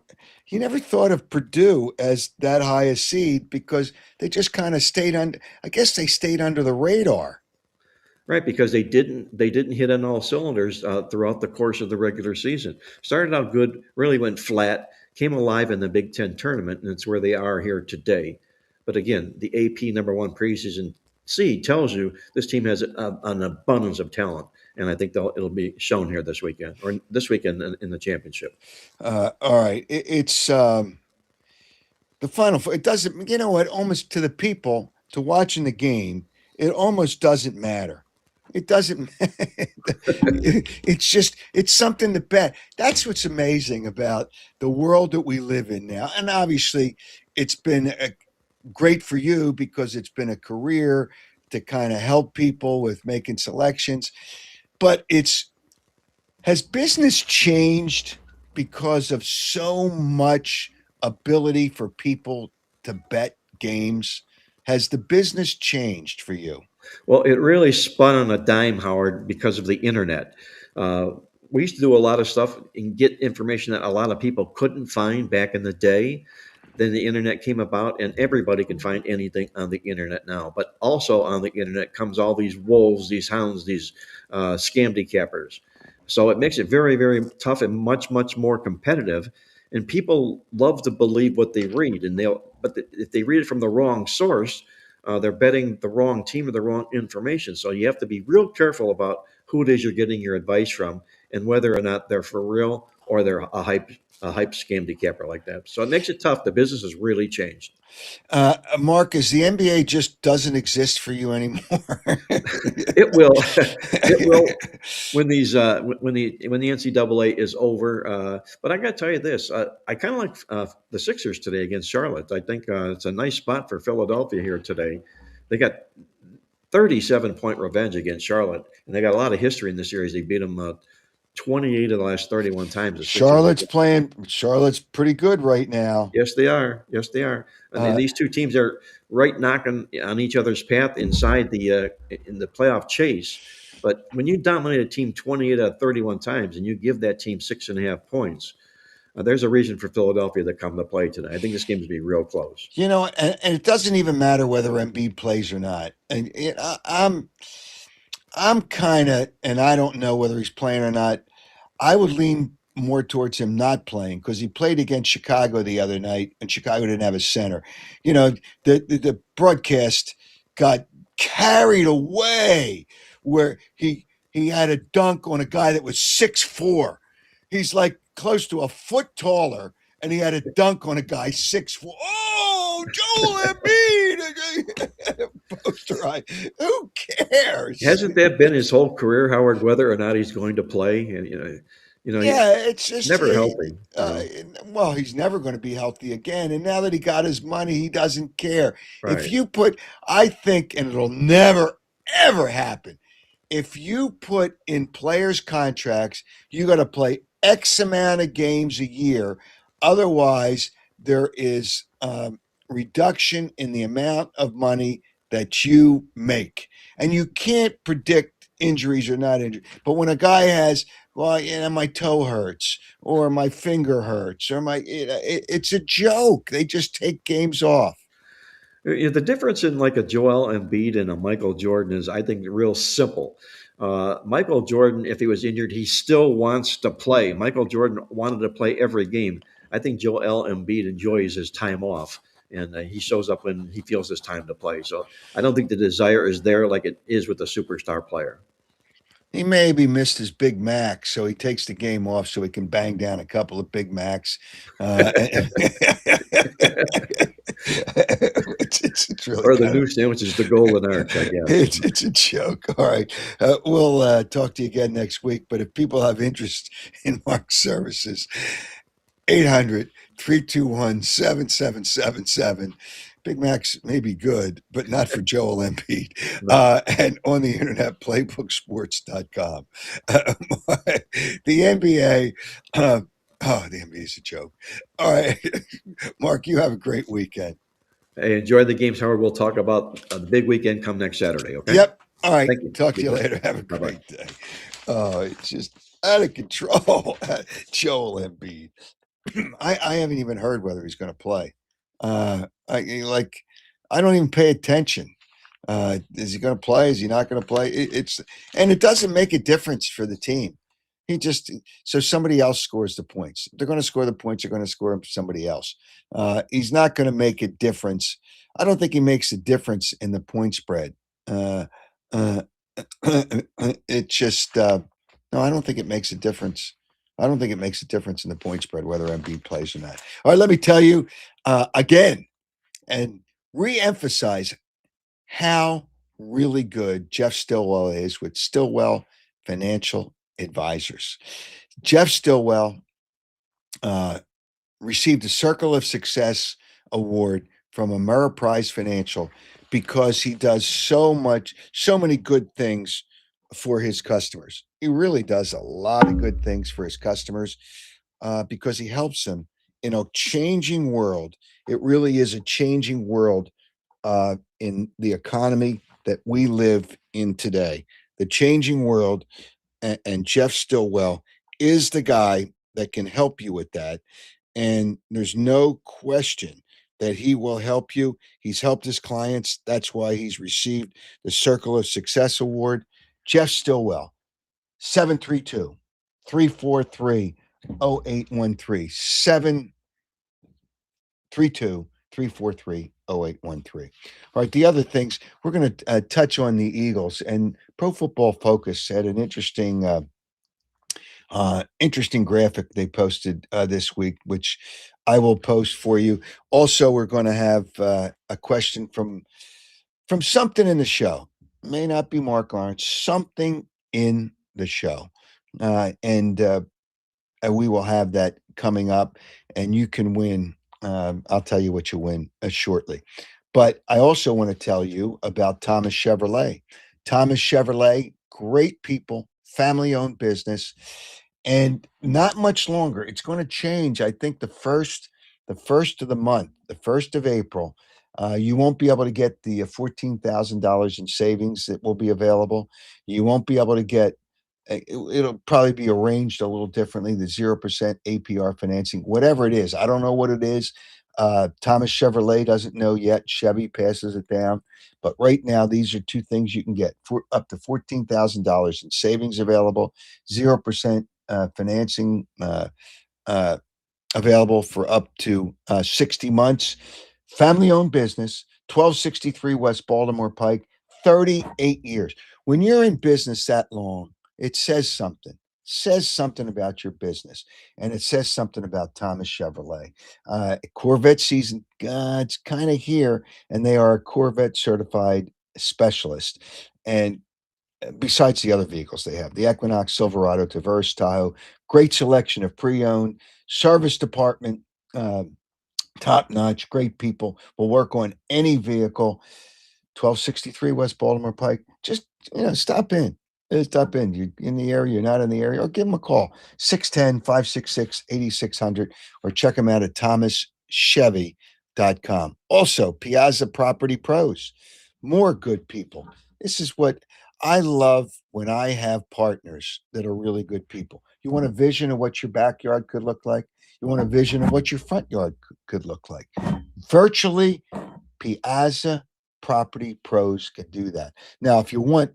never thought of Purdue as that high a seed because they just kind of stayed under. I guess they stayed under the radar. Right, because they didn't hit on all cylinders throughout the course of the regular season. Started out good, really went flat, came alive in the Big Ten tournament, and it's where they are here today. But again, the AP number 1 preseason seed tells you this team has an abundance of talent, and I think it'll be shown here this weekend in the championship. All right, it's the final four. It doesn't. You know what? Almost to the people to watching the game, it almost doesn't matter. It doesn't. It's something to bet. That's what's amazing about the world that we live in now. And obviously, it's been great for you because it's been a career to kind of help people with making selections. But has business changed because of so much ability for people to bet games? Has the business changed for you? Well, it really spun on a dime, Howard, because of the internet. We used to do a lot of stuff and get information that a lot of people couldn't find back in the day. Then the internet came about, and everybody can find anything on the internet now. But also on the internet comes all these wolves, these hounds, these scam decappers. So it makes it very, very tough and much, much more competitive. And people love to believe what they read, if they read it from the wrong source, they're betting the wrong team or the wrong information. So you have to be real careful about who it is you're getting your advice from and whether or not they're for real or they're a hype scam decapper like that. So it makes it tough. The business has really changed. Marcus, the NBA just doesn't exist for you anymore. It will. It will when the NCAA is over. But I got to tell you this: I kind of like the Sixers today against Charlotte. I think it's a nice spot for Philadelphia here today. They got 37-point revenge against Charlotte, and they got a lot of history in this series. They beat them 28 of the last 31 times. Charlotte's pretty good right now. Yes, they are. Yes, they are. And these two teams are right knocking on each other's path inside in the playoff chase. But when you dominate a team 28 out of 31 times and you give that team 6.5 points, there's a reason for Philadelphia to come to play tonight. I think this game's going to be real close. And it doesn't even matter whether Embiid plays or not. And I'm kind of, and I don't know whether he's playing or not. I would lean more towards him not playing because he played against Chicago the other night, and Chicago didn't have a center. The broadcast got carried away where he had a dunk on a guy that was 6'4". He's like close to a foot taller, and he had a dunk on a guy 6'4". Oh, Joel Embiid! Poster eye. Who cares? Hasn't that been his whole career, Howard? Whether or not he's going to play, and it's just never healthy. Well, he's never going to be healthy again. And now that he got his money, he doesn't care. Right. I think, and it'll never ever happen. If you put in players' contracts, you got to play X amount of games a year. Otherwise, there is reduction in the amount of money that you make. And you can't predict injuries or not injuries. But when a guy has, well, my toe hurts or my finger hurts or it's a joke. They just take games off. The difference in like a Joel Embiid and a Michael Jordan is, I think, real simple. Michael Jordan, if he was injured, he still wants to play. Michael Jordan wanted to play every game. I think Joel Embiid enjoys his time off, and he shows up when he feels it's time to play. So I don't think the desire is there like it is with a superstar player. He maybe missed his Big Mac, so he takes the game off so he can bang down a couple of Big Macs. It's really Or the kind new of sandwiches, the Golden Arch, I guess. it's a joke. All right, we'll talk to you again next week. But if people have interest in Mark's services, 800-321-7777. Big Macs may be good, but not for Joel Embiid. No. And on the internet, playbooksports.com. The NBA, the NBA is a joke. All right, Mark, you have a great weekend. Hey, enjoy the games, Howard. We'll talk about the big weekend come next Saturday, okay? Yep. All right. Thank you. Talk to you Be good. later. Have a Bye-bye. great day. Oh, it's just out of control. Joel Embiid. I haven't even heard whether he's going to play. I don't even pay attention. Is he going to play? Is he not going to play? And it doesn't make a difference for the team. So somebody else scores the points. They're going to score the points. They're going to score them for somebody else. He's not going to make a difference. I don't think he makes a difference in the point spread. It just no, I don't think it makes a difference. I don't think it makes a difference in the point spread whether Embiid plays or not. All right, let me tell you again and reemphasize how really good Jeff Stillwell is with Stillwell Financial Advisors. Jeff Stillwell received a Circle of Success award from Ameriprise Financial because he does so many good things for his customers. He really does a lot of good things for his customers because he helps them in a changing world. It really is a changing world in the economy that we live in today. The changing world, and Jeff Stillwell is the guy that can help you with that. And there's no question that he will help you. He's helped his clients. That's why he's received the Circle of Success Award. Jeff Stillwell, 732 343 0813. 732 343 0813. All right, the other things, we're going to touch on the Eagles. And Pro Football Focus had an interesting graphic they posted this week, which I will post for you. Also, we're going to have a question from something in the show. May not be Mark Lawrence, something in the show. And we will have that coming up, and you can win. I'll tell you what you win shortly. But I also want to tell you about Thomas Chevrolet. Thomas Chevrolet, great people, family-owned business, and not much longer. It's going to change. I think the first of the month, the 1st of April, you won't be able to get the $14,000 in savings that will be available. You won't be able to get. It'll probably be arranged a little differently. The 0% APR financing, whatever it is. I don't know what it is. Thomas Chevrolet doesn't know yet. Chevy passes it down. But right now, these are two things you can get for up to $14,000 in savings available, 0% financing available for up to 60 months. Family-owned business, 1263 West Baltimore Pike, 38 years. When you're in business that long, it says something. Says something about your business, and it says something about Thomas Chevrolet. Corvette season, it's kind of here, and they are a Corvette certified specialist. And besides the other vehicles they have, the Equinox, Silverado, Traverse, Tahoe, great selection of pre-owned service department, top notch, great people will work on any vehicle. 1263 West Baltimore Pike. Just stop in. Stop in. You're in the area, you're not in the area, or give them a call, 610-566-8600, or check them out at thomaschevy.com. Also, Piazza Property Pros, more good people. This is what I love when I have partners that are really good people. You want a vision of what your backyard could look like? You want a vision of what your front yard could look like? Virtually, Piazza Property Pros can do that. Now, if you want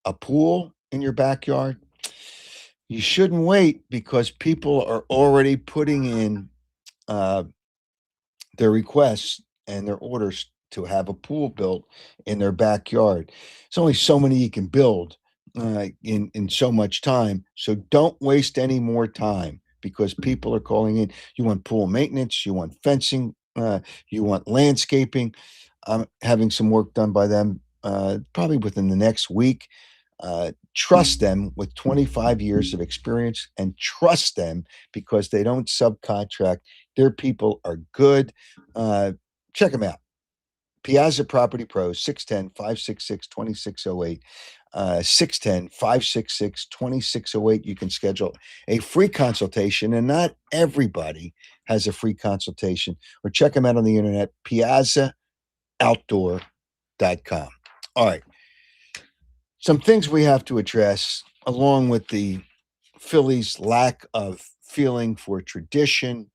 a pool in your backyard, you shouldn't wait because people are already putting in uh, their requests and their orders to have a pool built in their backyard. It's only so many you can build in so much time. So don't waste any more time because people are calling in. You want pool maintenance, you want fencing, you want landscaping. I'm having some work done by them probably within the next week. Trust them with 25 years of experience and trust them because they don't subcontract. Their people are good. Check them out. Piazza Property Pros, 610-566-2608. 610-566-2608. You can schedule a free consultation, and not everybody has a free consultation. Or check them out on the internet, piazzaoutdoor.com. All right. Some things we have to address, along with the Phillies' lack of feeling for tradition,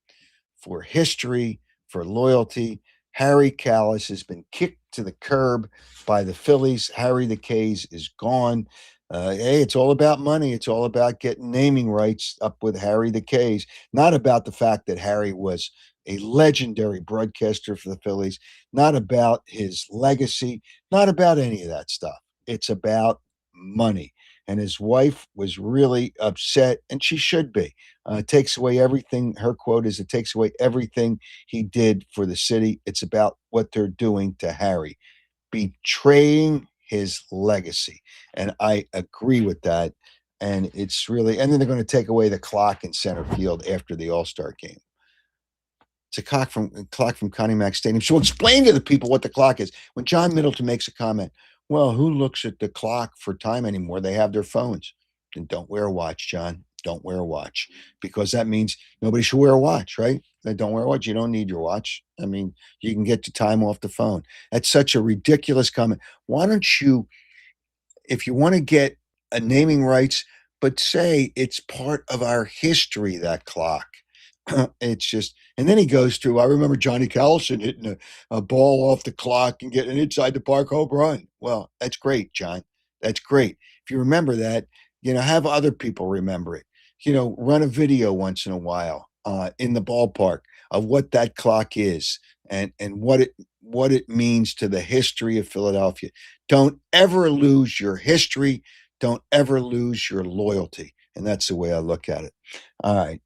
for history, for loyalty. Harry Callis has been kicked to the curb by the Phillies. Harry the K's is gone. Hey, it's all about money. It's all about getting naming rights up with Harry the K's, not about the fact that Harry was a legendary broadcaster for the Phillies, not about his legacy, not about any of that stuff. It's about money. And his wife was really upset, and she should be. It takes away everything. Her quote is, it takes away everything he did for the city. It's about what they're doing to Harry, betraying his legacy. And I agree with that. And it's really, and then they're going to take away the clock in center field after the All-Star game. It's a clock from Connie Mack Stadium. So explain to the people what the clock is. When John Middleton makes a comment, well, who looks at the clock for time anymore? They have their phones. Then don't wear a watch, John. Don't wear a watch because that means nobody should wear a watch, right? Then don't wear a watch. You don't need your watch. I mean, you can get your time off the phone. That's such a ridiculous comment. Why don't you, if you want to get a naming rights, but say it's part of our history, that clock. It's just, and then he goes through. I remember Johnny Callison hitting a ball off the clock and getting an inside the park home run. Well, that's great, John. That's great. If you remember that, have other people remember it. Run a video once in a while in the ballpark of what that clock is and what it means to the history of Philadelphia. Don't ever lose your history. Don't ever lose your loyalty. And that's the way I look at it. All right.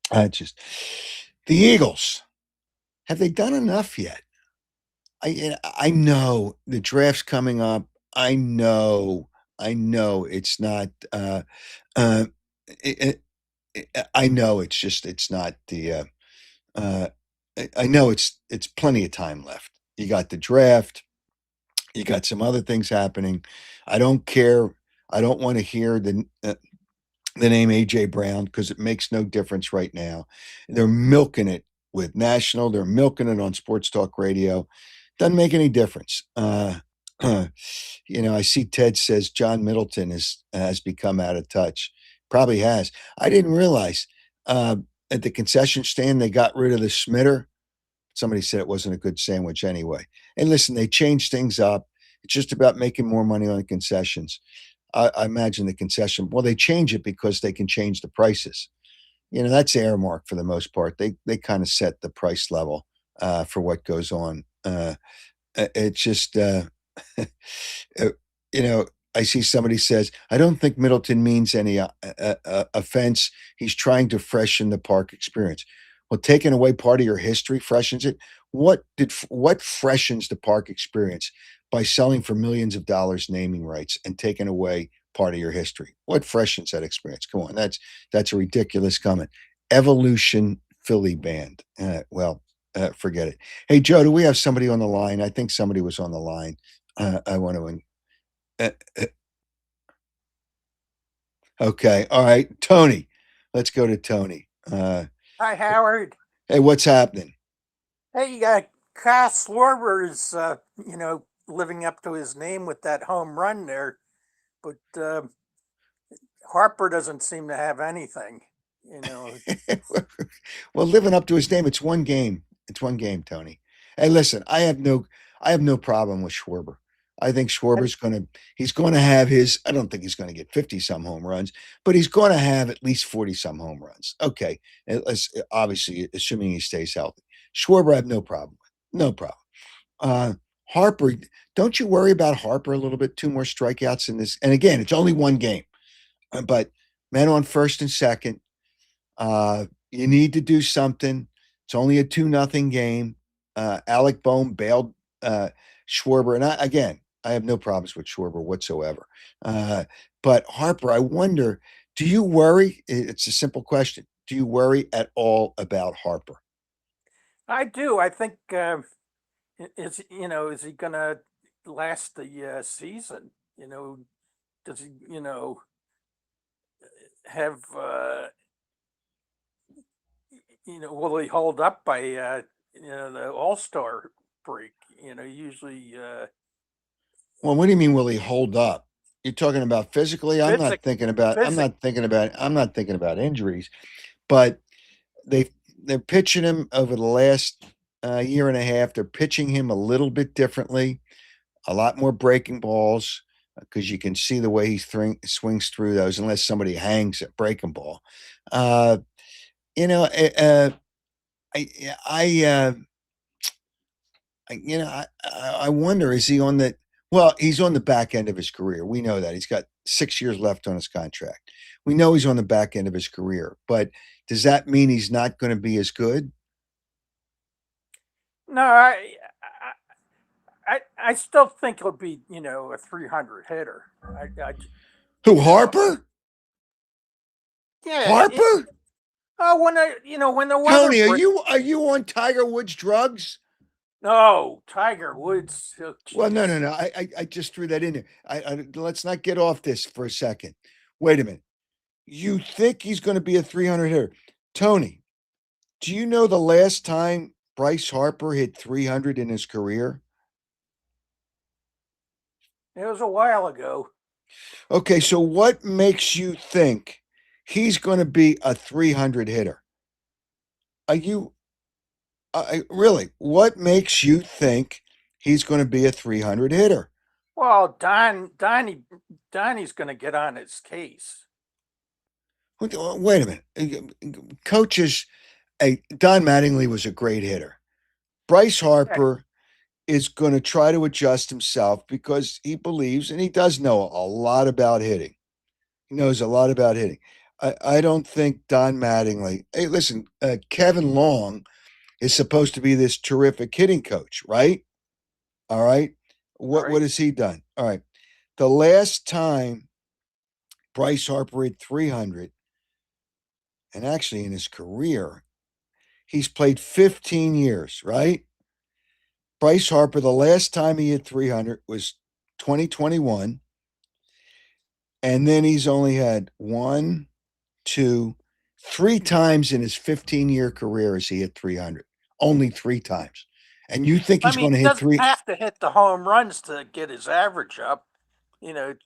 The Eagles, have they done enough yet? I know the draft's coming up. I know it's not. It, I know it's not the. I know it's plenty of time left. You got the draft. You got some other things happening. I don't care. I don't want to hear the name AJ Brown because it makes no difference right now. They're milking it with national. They're milking it on sports talk radio. Doesn't make any difference. I see Ted says John Middleton has become out of touch. Probably has. I didn't realize at the concession stand they got rid of the Smitter. Somebody said it wasn't a good sandwich anyway. And listen, they changed things up. It's just about making more money on the concessions. I imagine the concession, well, they change it because they can change the prices. That's Airmark for the most part. They kind of set the price level for what goes on. It's just, I see somebody says, I don't think Middleton means any offense. He's trying to freshen the park experience. Well, taking away part of your history freshens it. What freshens the park experience by selling for millions of dollars naming rights and taking away part of your history? What freshens that experience? Come on, that's a ridiculous comment. Evolution Philly band. Forget it. Hey, Joe, do we have somebody on the line? I think somebody was on the line. I want to. Okay, all right, Tony. Let's go to Tony. Hi, Howard. Hey, what's happening? Hey, Kyle Schwarber is, living up to his name with that home run there, but Harper doesn't seem to have anything. You know, Well, living up to his name, it's one game. It's one game, Tony. Hey, listen, I have no problem with Schwarber. I think he's gonna have his, I don't think he's gonna get 50 some home runs, but he's gonna have at least 40 some home runs. Okay. Obviously, assuming he stays healthy. Schwarber, I have no problem with. No problem. Uh, Harper, don't you worry about Harper a little bit? Two more strikeouts in this. And again, it's only one game, but men on first and second. You need to do something. It's only a 2-0 game. Alec Bohm bailed Schwarber. And I have no problems with Schwarber whatsoever. But Harper, I wonder, do you worry? It's a simple question. Do you worry at all about Harper? I do. I think is he gonna last the season? Does he have will he hold up by the All-Star break? Usually Well, what do you mean, will he hold up? You're talking about physically? I'm not physic thinking about I'm not thinking about injuries, but they're pitching him over the last year and a half. They're pitching him a little bit differently, a lot more breaking balls because you can see the way he swings through those, unless somebody hangs at breaking ball. Uh, you know, I, I, I wonder, is he on the, well, he's on the back end of his career. We know that. He's got 6 years left on his contract. We know he's on the back end of his career, but does that mean he's not going to be as good? no, I still think he'll be a 300 hitter. Who, Harper? Yeah. Harper? When the weather Tony, are you on Tiger Woods drugs? No, Tiger Woods. Oh, Well, no. geez. I just threw that in there. Let's not get off this for a second. Wait a minute. You think he's going to be a 300 hitter? Tony, do you know the last time Bryce Harper hit 300 in his career? It was a while ago. Okay, so what makes you think he's going to be a 300 hitter? Are you really? What makes you think he's going to be a 300 hitter? Well, Donnie's going to get on his case. Wait a minute. Coaches, Don Mattingly was a great hitter. Bryce Harper is going to try to adjust himself because he believes, and he does know a lot about hitting. He knows a lot about hitting. I don't think Don Mattingly. Hey, listen, Kevin Long is supposed to be this terrific hitting coach, right? All right. What has he done? All right. The last time Bryce Harper hit 300, and actually in his career, he's played 15 years, right? Bryce Harper, the last time he hit 300 was 2021. And then he's only had 1, 2, 3 times in his 15-year career has he hit 300. Only 3 times. And you think he's going to he hit doesn't 3? have to hit the home runs to get his average up.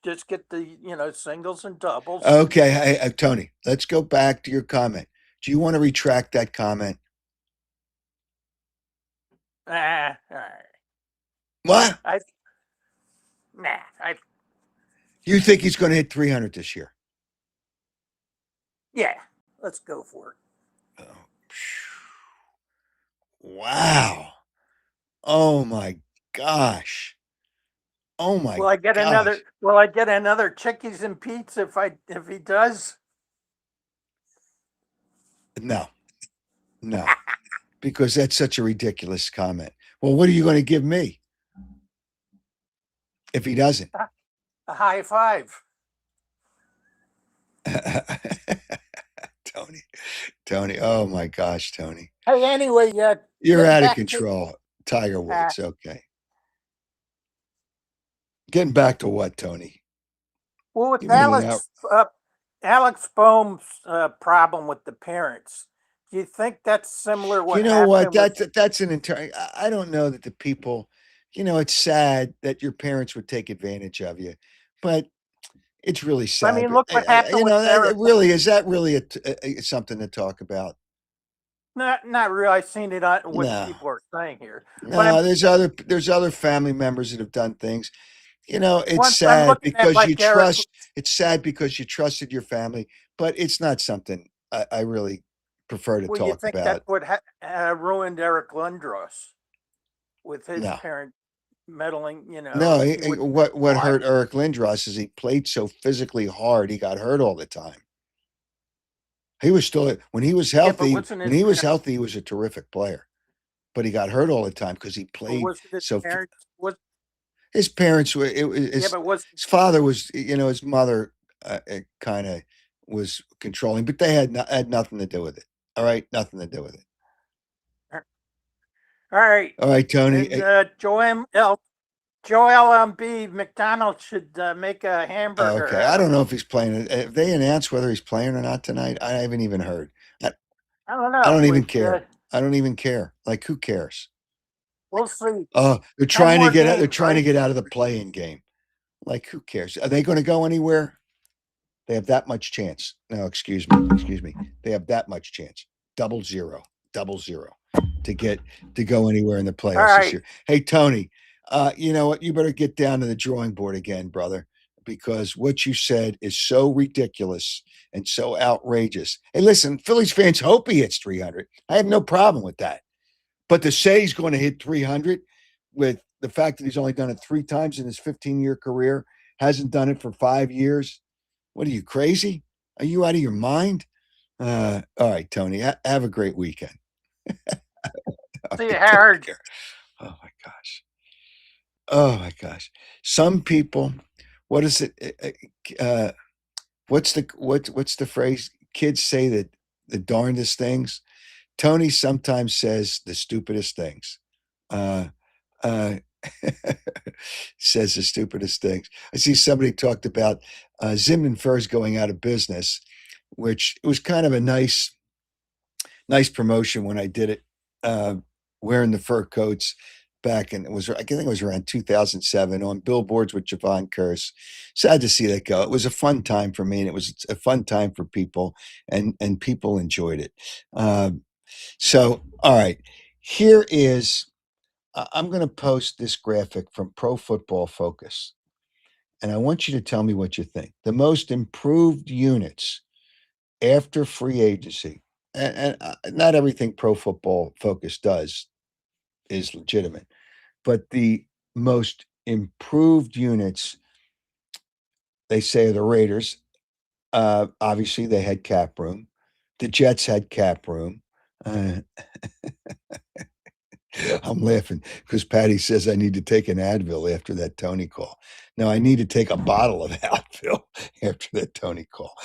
Just get the singles and doubles. Okay, Tony, let's go back to your comment. Do you want to retract that comment? All right. What? I You think he's going to hit 300 this year? Yeah, let's go for it. Oh, wow. Oh my gosh. Oh my Will I get gosh. another Chickies and Pete's if he does? No. Because that's such a ridiculous comment. Well, what are you going to give me if he doesn't? A high five. Tony. Oh my gosh, Tony. Hey, anyway, You're out of back to- control. Tiger Woods. Okay. Getting back to what, Tony? Well, with You mean Alex Bohm's problem with the parents, Do you think that's similar what You know what? happened with That's an entire. I don't know that the people. It's sad that your parents would take advantage of you, but it's really I sad. mean, But look what happened with it Derek. really is that really something to talk about? Not really. I've seen it on what No, people are saying here. But no. There's other family members that have done things. It's once I'm sad looking at because you like Derek. trust. It's sad because you trusted your family, but it's not something I really prefer to Well, you talk think that's about. what ruined Eric Lindros with his No. parent meddling? No, He would. what Why? hurt Eric Lindros is he played so physically hard, he got hurt all the time. He was still when he was Yeah, but healthy. wasn't When his he was parent? healthy, he was a terrific player. But he got hurt all the time because he But played wasn't his so. parent? Was His parents were. yeah, but was His father was. His mother kind of was controlling, but they had nothing to do with it. All right, nothing to do with it. all right. All right, Tony. And Joel Embiid, McDonald's should make a hamburger Okay, out I of don't know him. if he's playing. Have they announced whether he's playing or not tonight? I haven't even heard. I, I don't I know. don't even care. I don't even care. Like, who cares? We'll see. Oh, 10 more they're games, trying to right? get out of the play-in game. Like, who cares? Are they going to go anywhere? They have that much chance. No, excuse me. They have that much chance. Double zero to go anywhere in the All playoffs this right. year. Hey, Tony, you know what? You better get down to the drawing board again, brother, because what you said is so ridiculous and so outrageous. Hey, listen, Phillies fans hope he hits 300. I have no problem with that. But to say he's going to hit 300 with the fact that he's only done it 3 times in his 15-year career, hasn't done it for 5 years. What are you, crazy? Are you out of your mind? All right, Tony, have a great weekend. See you, Okay, Howard. take care. Oh my gosh. Oh my gosh. Some people, what is it? What's the phrase? Kids say that the darndest things. Tony sometimes says the stupidest things. Uh, uh, says the stupidest things. I see somebody talked about Zimmerman Furs going out of business, which it was kind of a nice promotion when I did it, wearing the fur coats back, and I think it was around 2007 on billboards with Javon Curse. Sad to see that go. It was a fun time for me, and it was a fun time for people, and people enjoyed it. So, all right, here is. I'm going to post this graphic from Pro Football Focus, and I want you to tell me what you think. The most improved units after free agency, and not everything Pro Football Focus does is legitimate, but the most improved units, they say, are the Raiders. Obviously, they had cap room. The Jets had cap room. I'm laughing because Patty says I need to take an Advil after that Tony call. No, I need to take a bottle of Advil after that Tony call.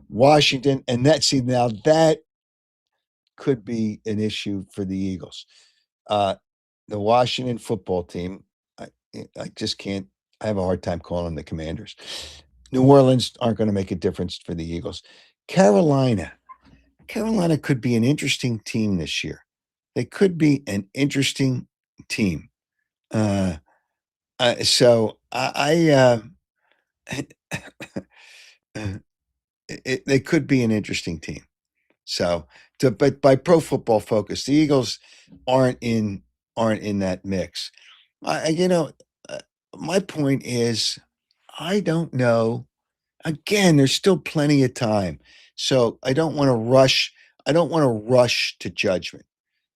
Washington, and now that could be an issue for the Eagles. The Washington football team, I, I just can't. I have a hard time calling them the Commanders. New Orleans aren't going to make a difference for the Eagles. Carolina could be an interesting team this year. They could be an interesting team. So they could be an interesting team. So, but by Pro Football Focus, the Eagles aren't in that mix. My point is, I don't know. Again, there's still plenty of time, so I don't want to rush. I don't want to rush to judgment.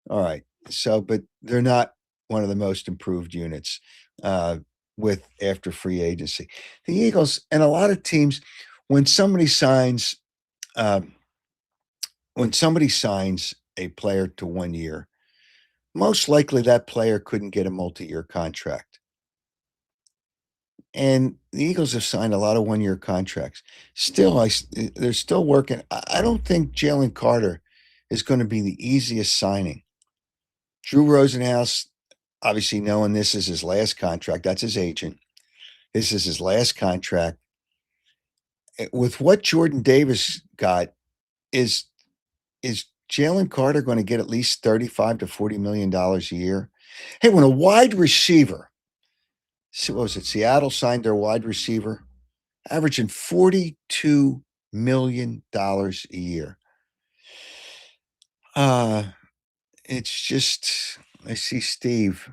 All right. So, but they're not one of the most improved units with after free agency. The Eagles and a lot of teams, when somebody signs, um, a player to 1 year, most likely that player couldn't get a multi-year contract. And the Eagles have signed a lot of 1-year contracts. Still, they're still working. I don't think Jalen Carter is going to be the easiest signing. Drew Rosenhaus, obviously knowing this is his last contract, that's his agent. This is his last contract. With what Jordan Davis got is Jalen Carter going to get at least $35 to $40 million a year? Hey, when a wide receiver, what was it? Seattle signed their wide receiver, averaging $42 million a year. It's just, I see Steve.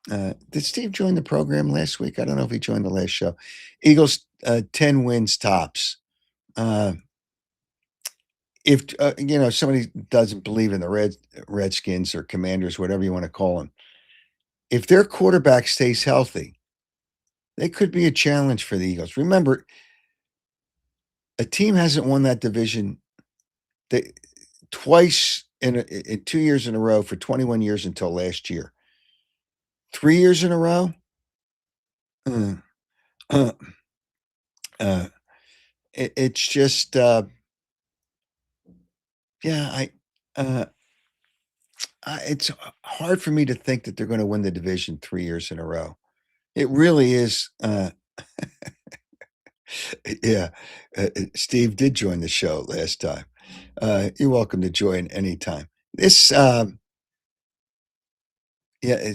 Did Steve join the program last week? I don't know if he joined the last show. Eagles 10 wins tops. If somebody doesn't believe in the Redskins or Commanders, whatever you want to call them, if their quarterback stays healthy, they could be a challenge for the Eagles. Remember, a team hasn't won that division twice in 2 years in a row for 21 years until last year. 3 years in a row. It's just, it's hard for me to think that they're going to win the division 3 years in a row. It really is. Yeah, Steve did join the show last time. You're welcome to join anytime. This,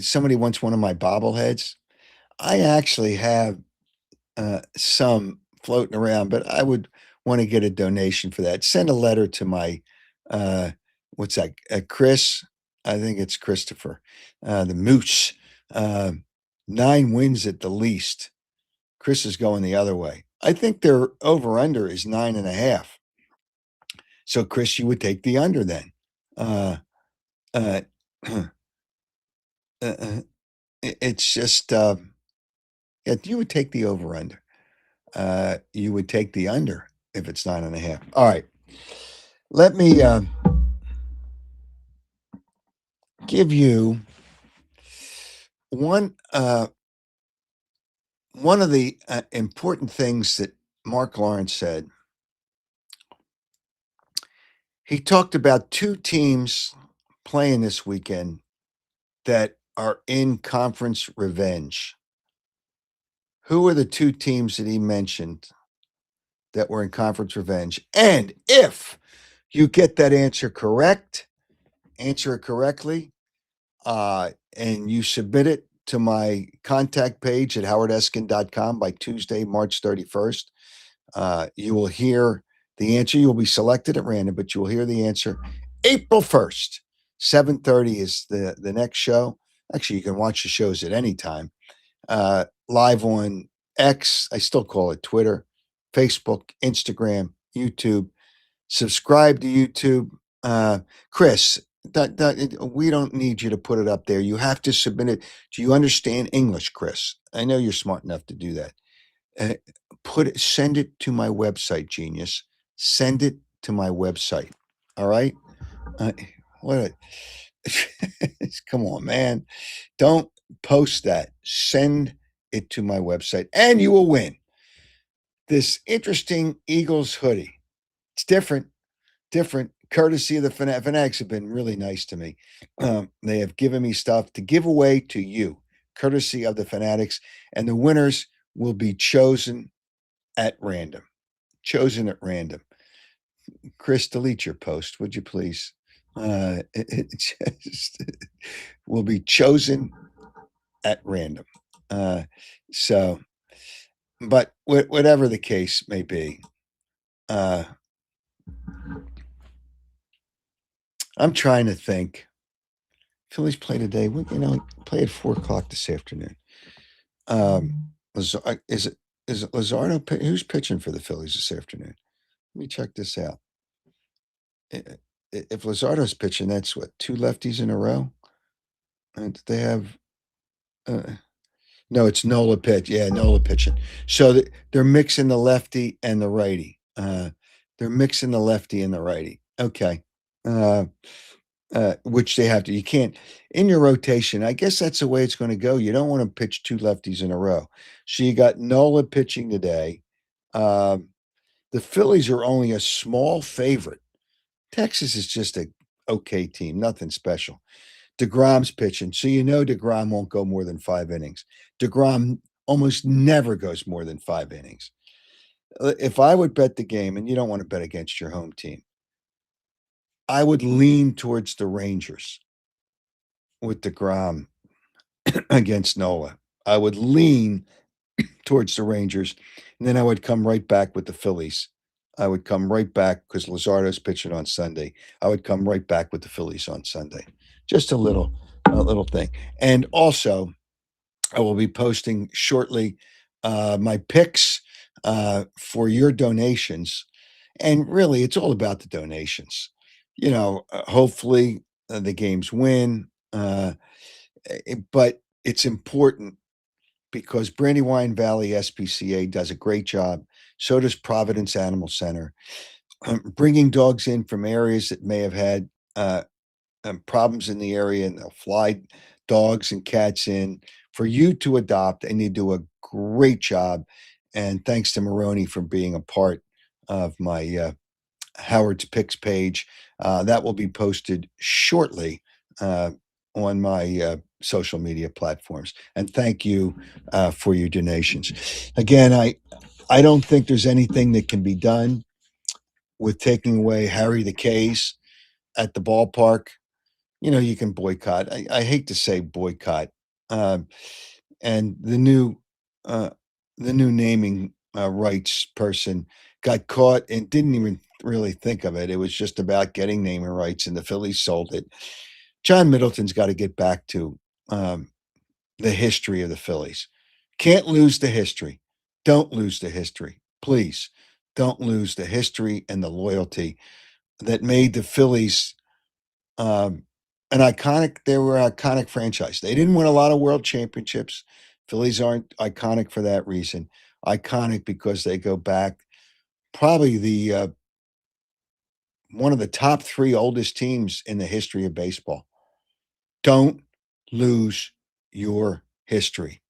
somebody wants one of my bobbleheads. I actually have some floating around, but I would want to get a donation for that. Send a letter to my, what's that? Chris, I think it's Christopher, the Moose. 9 wins at the least. Chris is going the other way. I think their over under is 9.5. So Chris, you would take the under then. It's just, you would take the over under. You would take the under if it's 9.5. All right. Let me give you one of the important things that Mark Lawrence said. He talked about 2 teams playing this weekend that are in conference revenge. Who are the 2 teams that he mentioned that were in conference revenge? And if you get that answer it correctly, and you submit it to my contact page at howardeskin.com by Tuesday, March 31st, you will hear the answer. You will be selected at random, but you will hear the answer April 1st. 7:30 is the next show. Actually, you can watch the shows at any time. Live on X, I still call it Twitter, Facebook, Instagram, YouTube. Subscribe to YouTube. Chris, we don't need you to put it up there. You have to submit it. Do you understand English, Chris? I know you're smart enough to do that. Send it to my website, genius. Send it to my website. All right. Come on, man. Don't post that. Send it to my website and you will win this interesting Eagles hoodie. It's different, courtesy of the Fanatics have been really nice to me. They have given me stuff to give away to you, courtesy of the Fanatics, and the winners will be chosen at random. Chris, delete your post, would you please? It just will be chosen at random. But whatever the case may be, I'm trying to think. Phillies play today. Play at 4:00 this afternoon. Is it Luzardo? Who's pitching for the Phillies this afternoon? Let me check this out. If Luzardo's pitching, that's what, 2 lefties in a row? And they have, no, it's Nola pitch. Yeah, Nola pitching. So they're mixing the lefty and the righty. Okay. Which they have to. You can't, in your rotation, I guess that's the way it's going to go. You don't want to pitch 2 lefties in a row. So you got Nola pitching today. The Phillies are only a small favorite. Texas is just a okay team, nothing special. DeGrom's pitching, so DeGrom won't go more than 5 innings. DeGrom almost never goes more than 5 innings. If I would bet the game, and you don't want to bet against your home team, I would lean towards the Rangers with DeGrom against Nola. I would lean towards the Rangers, and then I would come right back with the Phillies. I would come right back because Luzardo's pitching on Sunday. I would come right back with the Phillies on Sunday. Just a little thing. And also, I will be posting shortly my picks for your donations. And really, it's all about the donations. Hopefully the games win, but it's important because Brandywine Valley SPCA does a great job. So does Providence Animal Center, bringing dogs in from areas that may have had problems in the area, and they'll fly dogs and cats in for you to adopt, and they do a great job. And thanks to Maroney for being a part of my Howard's Picks page. That will be posted shortly on my social media platforms. And thank you for your donations. Again, I don't think there's anything that can be done with taking away Harry the K's at the ballpark. You can boycott. I hate to say boycott. And the new naming rights person got caught and didn't even really think of it. It was just about getting naming rights, and the Phillies sold it. John Middleton's got to get back to the history of the Phillies. Can't lose the history. Don't lose the history. Please don't lose the history and the loyalty that made the Phillies they were an iconic franchise. They didn't win a lot of world championships. Phillies aren't iconic for that reason. Iconic because they go back probably the one of the top 3 oldest teams in the history of baseball. Don't lose your history.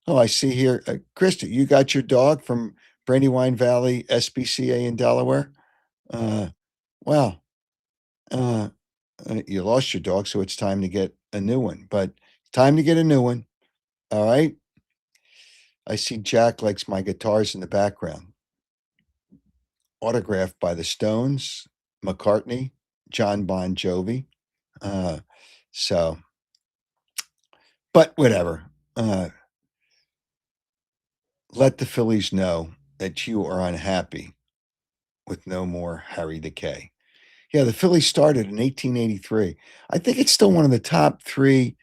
Oh, I see here, Krista, you got your dog from Brandywine Valley SPCA in Delaware. Well, you lost your dog, so it's time to get a new one. But time to get a new one. All right. I see Jack likes my guitars in the background. Autographed by the Stones, McCartney, John Bon Jovi. So, but whatever. Let the Phillies know that you are unhappy with no more Harry the K. Yeah, the Phillies started in 1883. I think it's still one of the top three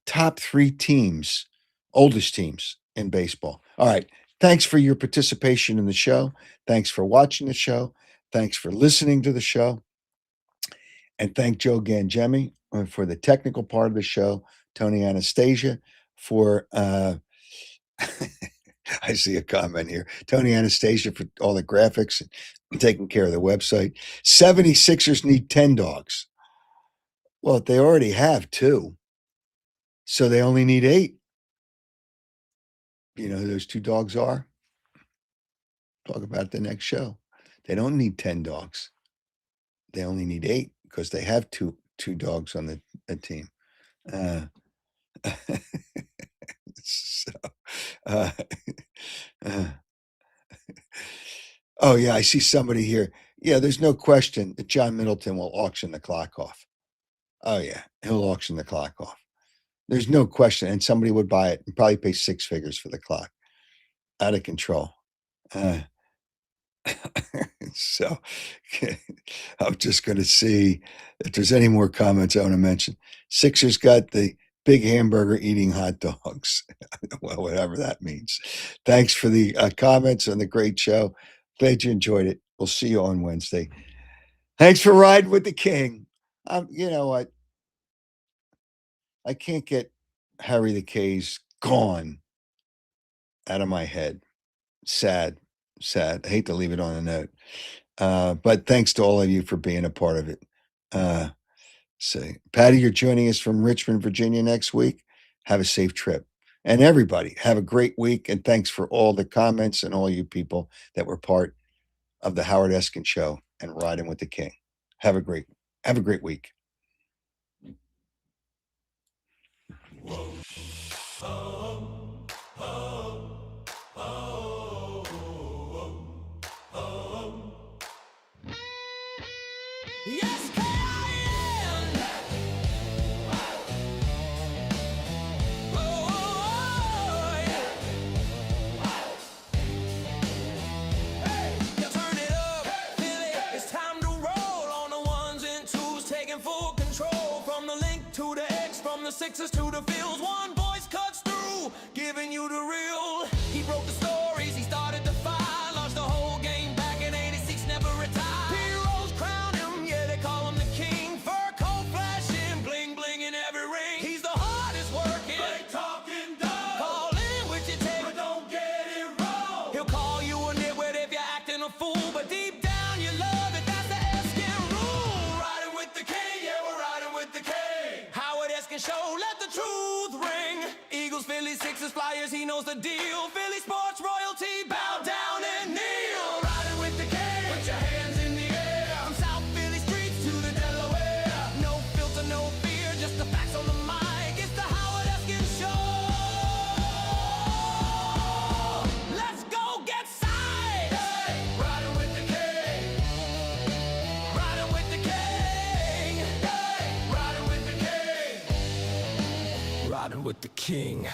teams, oldest teams in baseball. All right. Thanks for your participation in the show. Thanks for watching the show. Thanks for listening to the show. And thank Joe Gangemi for the technical part of the show. Tony Anastasia for I see a comment here. Tony Anastasia for all the graphics and taking care of the website. 76ers need 10 dogs. Well, they already have 2. So they only need 8. You know who those 2 dogs are? Talk about the next show. They don't need 10 dogs. They only need 8 because they have two dogs on the team. So, uh, oh yeah, I see somebody here. Yeah, there's no question that John Middleton will auction the clock off. Oh yeah, he'll auction the clock off. There's no question, and somebody would buy it and probably pay 6 figures for the clock. Out of control. So I'm just going to see if there's any more comments I want to mention. Sixers got the big hamburger eating hot dogs. Well, whatever that means. Thanks for the comments on the great show. Glad you enjoyed it. We'll see you on Wednesday. Thanks for riding with the king. You know what? I can't get Harry the K's gone out of my head. Sad. I hate to leave it on a note. But thanks to all of you for being a part of it. Patty, you're joining us from Richmond, Virginia next week. Have a safe trip. And everybody, have a great week. And thanks for all the comments and all you people that were part of the Howard Eskin Show and Riding with the King. Have a great week. Yes, Sixers to the fields. One voice cuts through, giving you the real. He broke the stories, he started the fire, launched the whole game back in '86, never retired. Heroes crown him, yeah, they call him the king. Fur coat flashing, bling bling in every ring. He's the hardest working, great talking dog. Call in with your take, but don't get it wrong. He'll call you a nitwit if you're acting a fool, but deep down you love it. That's the Eskin rule. Riding with the king, yeah, we're riding with the king. Howard Eskin show, let the truth ring. Eagles, Phillies, Sixers, Flyers, he knows the deal. Philly sports royalty, bow down and kneel. Riding with the king, put your hands in the air. From South Philly streets to the Delaware. No filter, no fear, just the facts on the mic. It's the Howard Eskin show. Let's go get sight. Hey, riding with the king. Riding with the king. Hey, riding with the king. Riding with the king.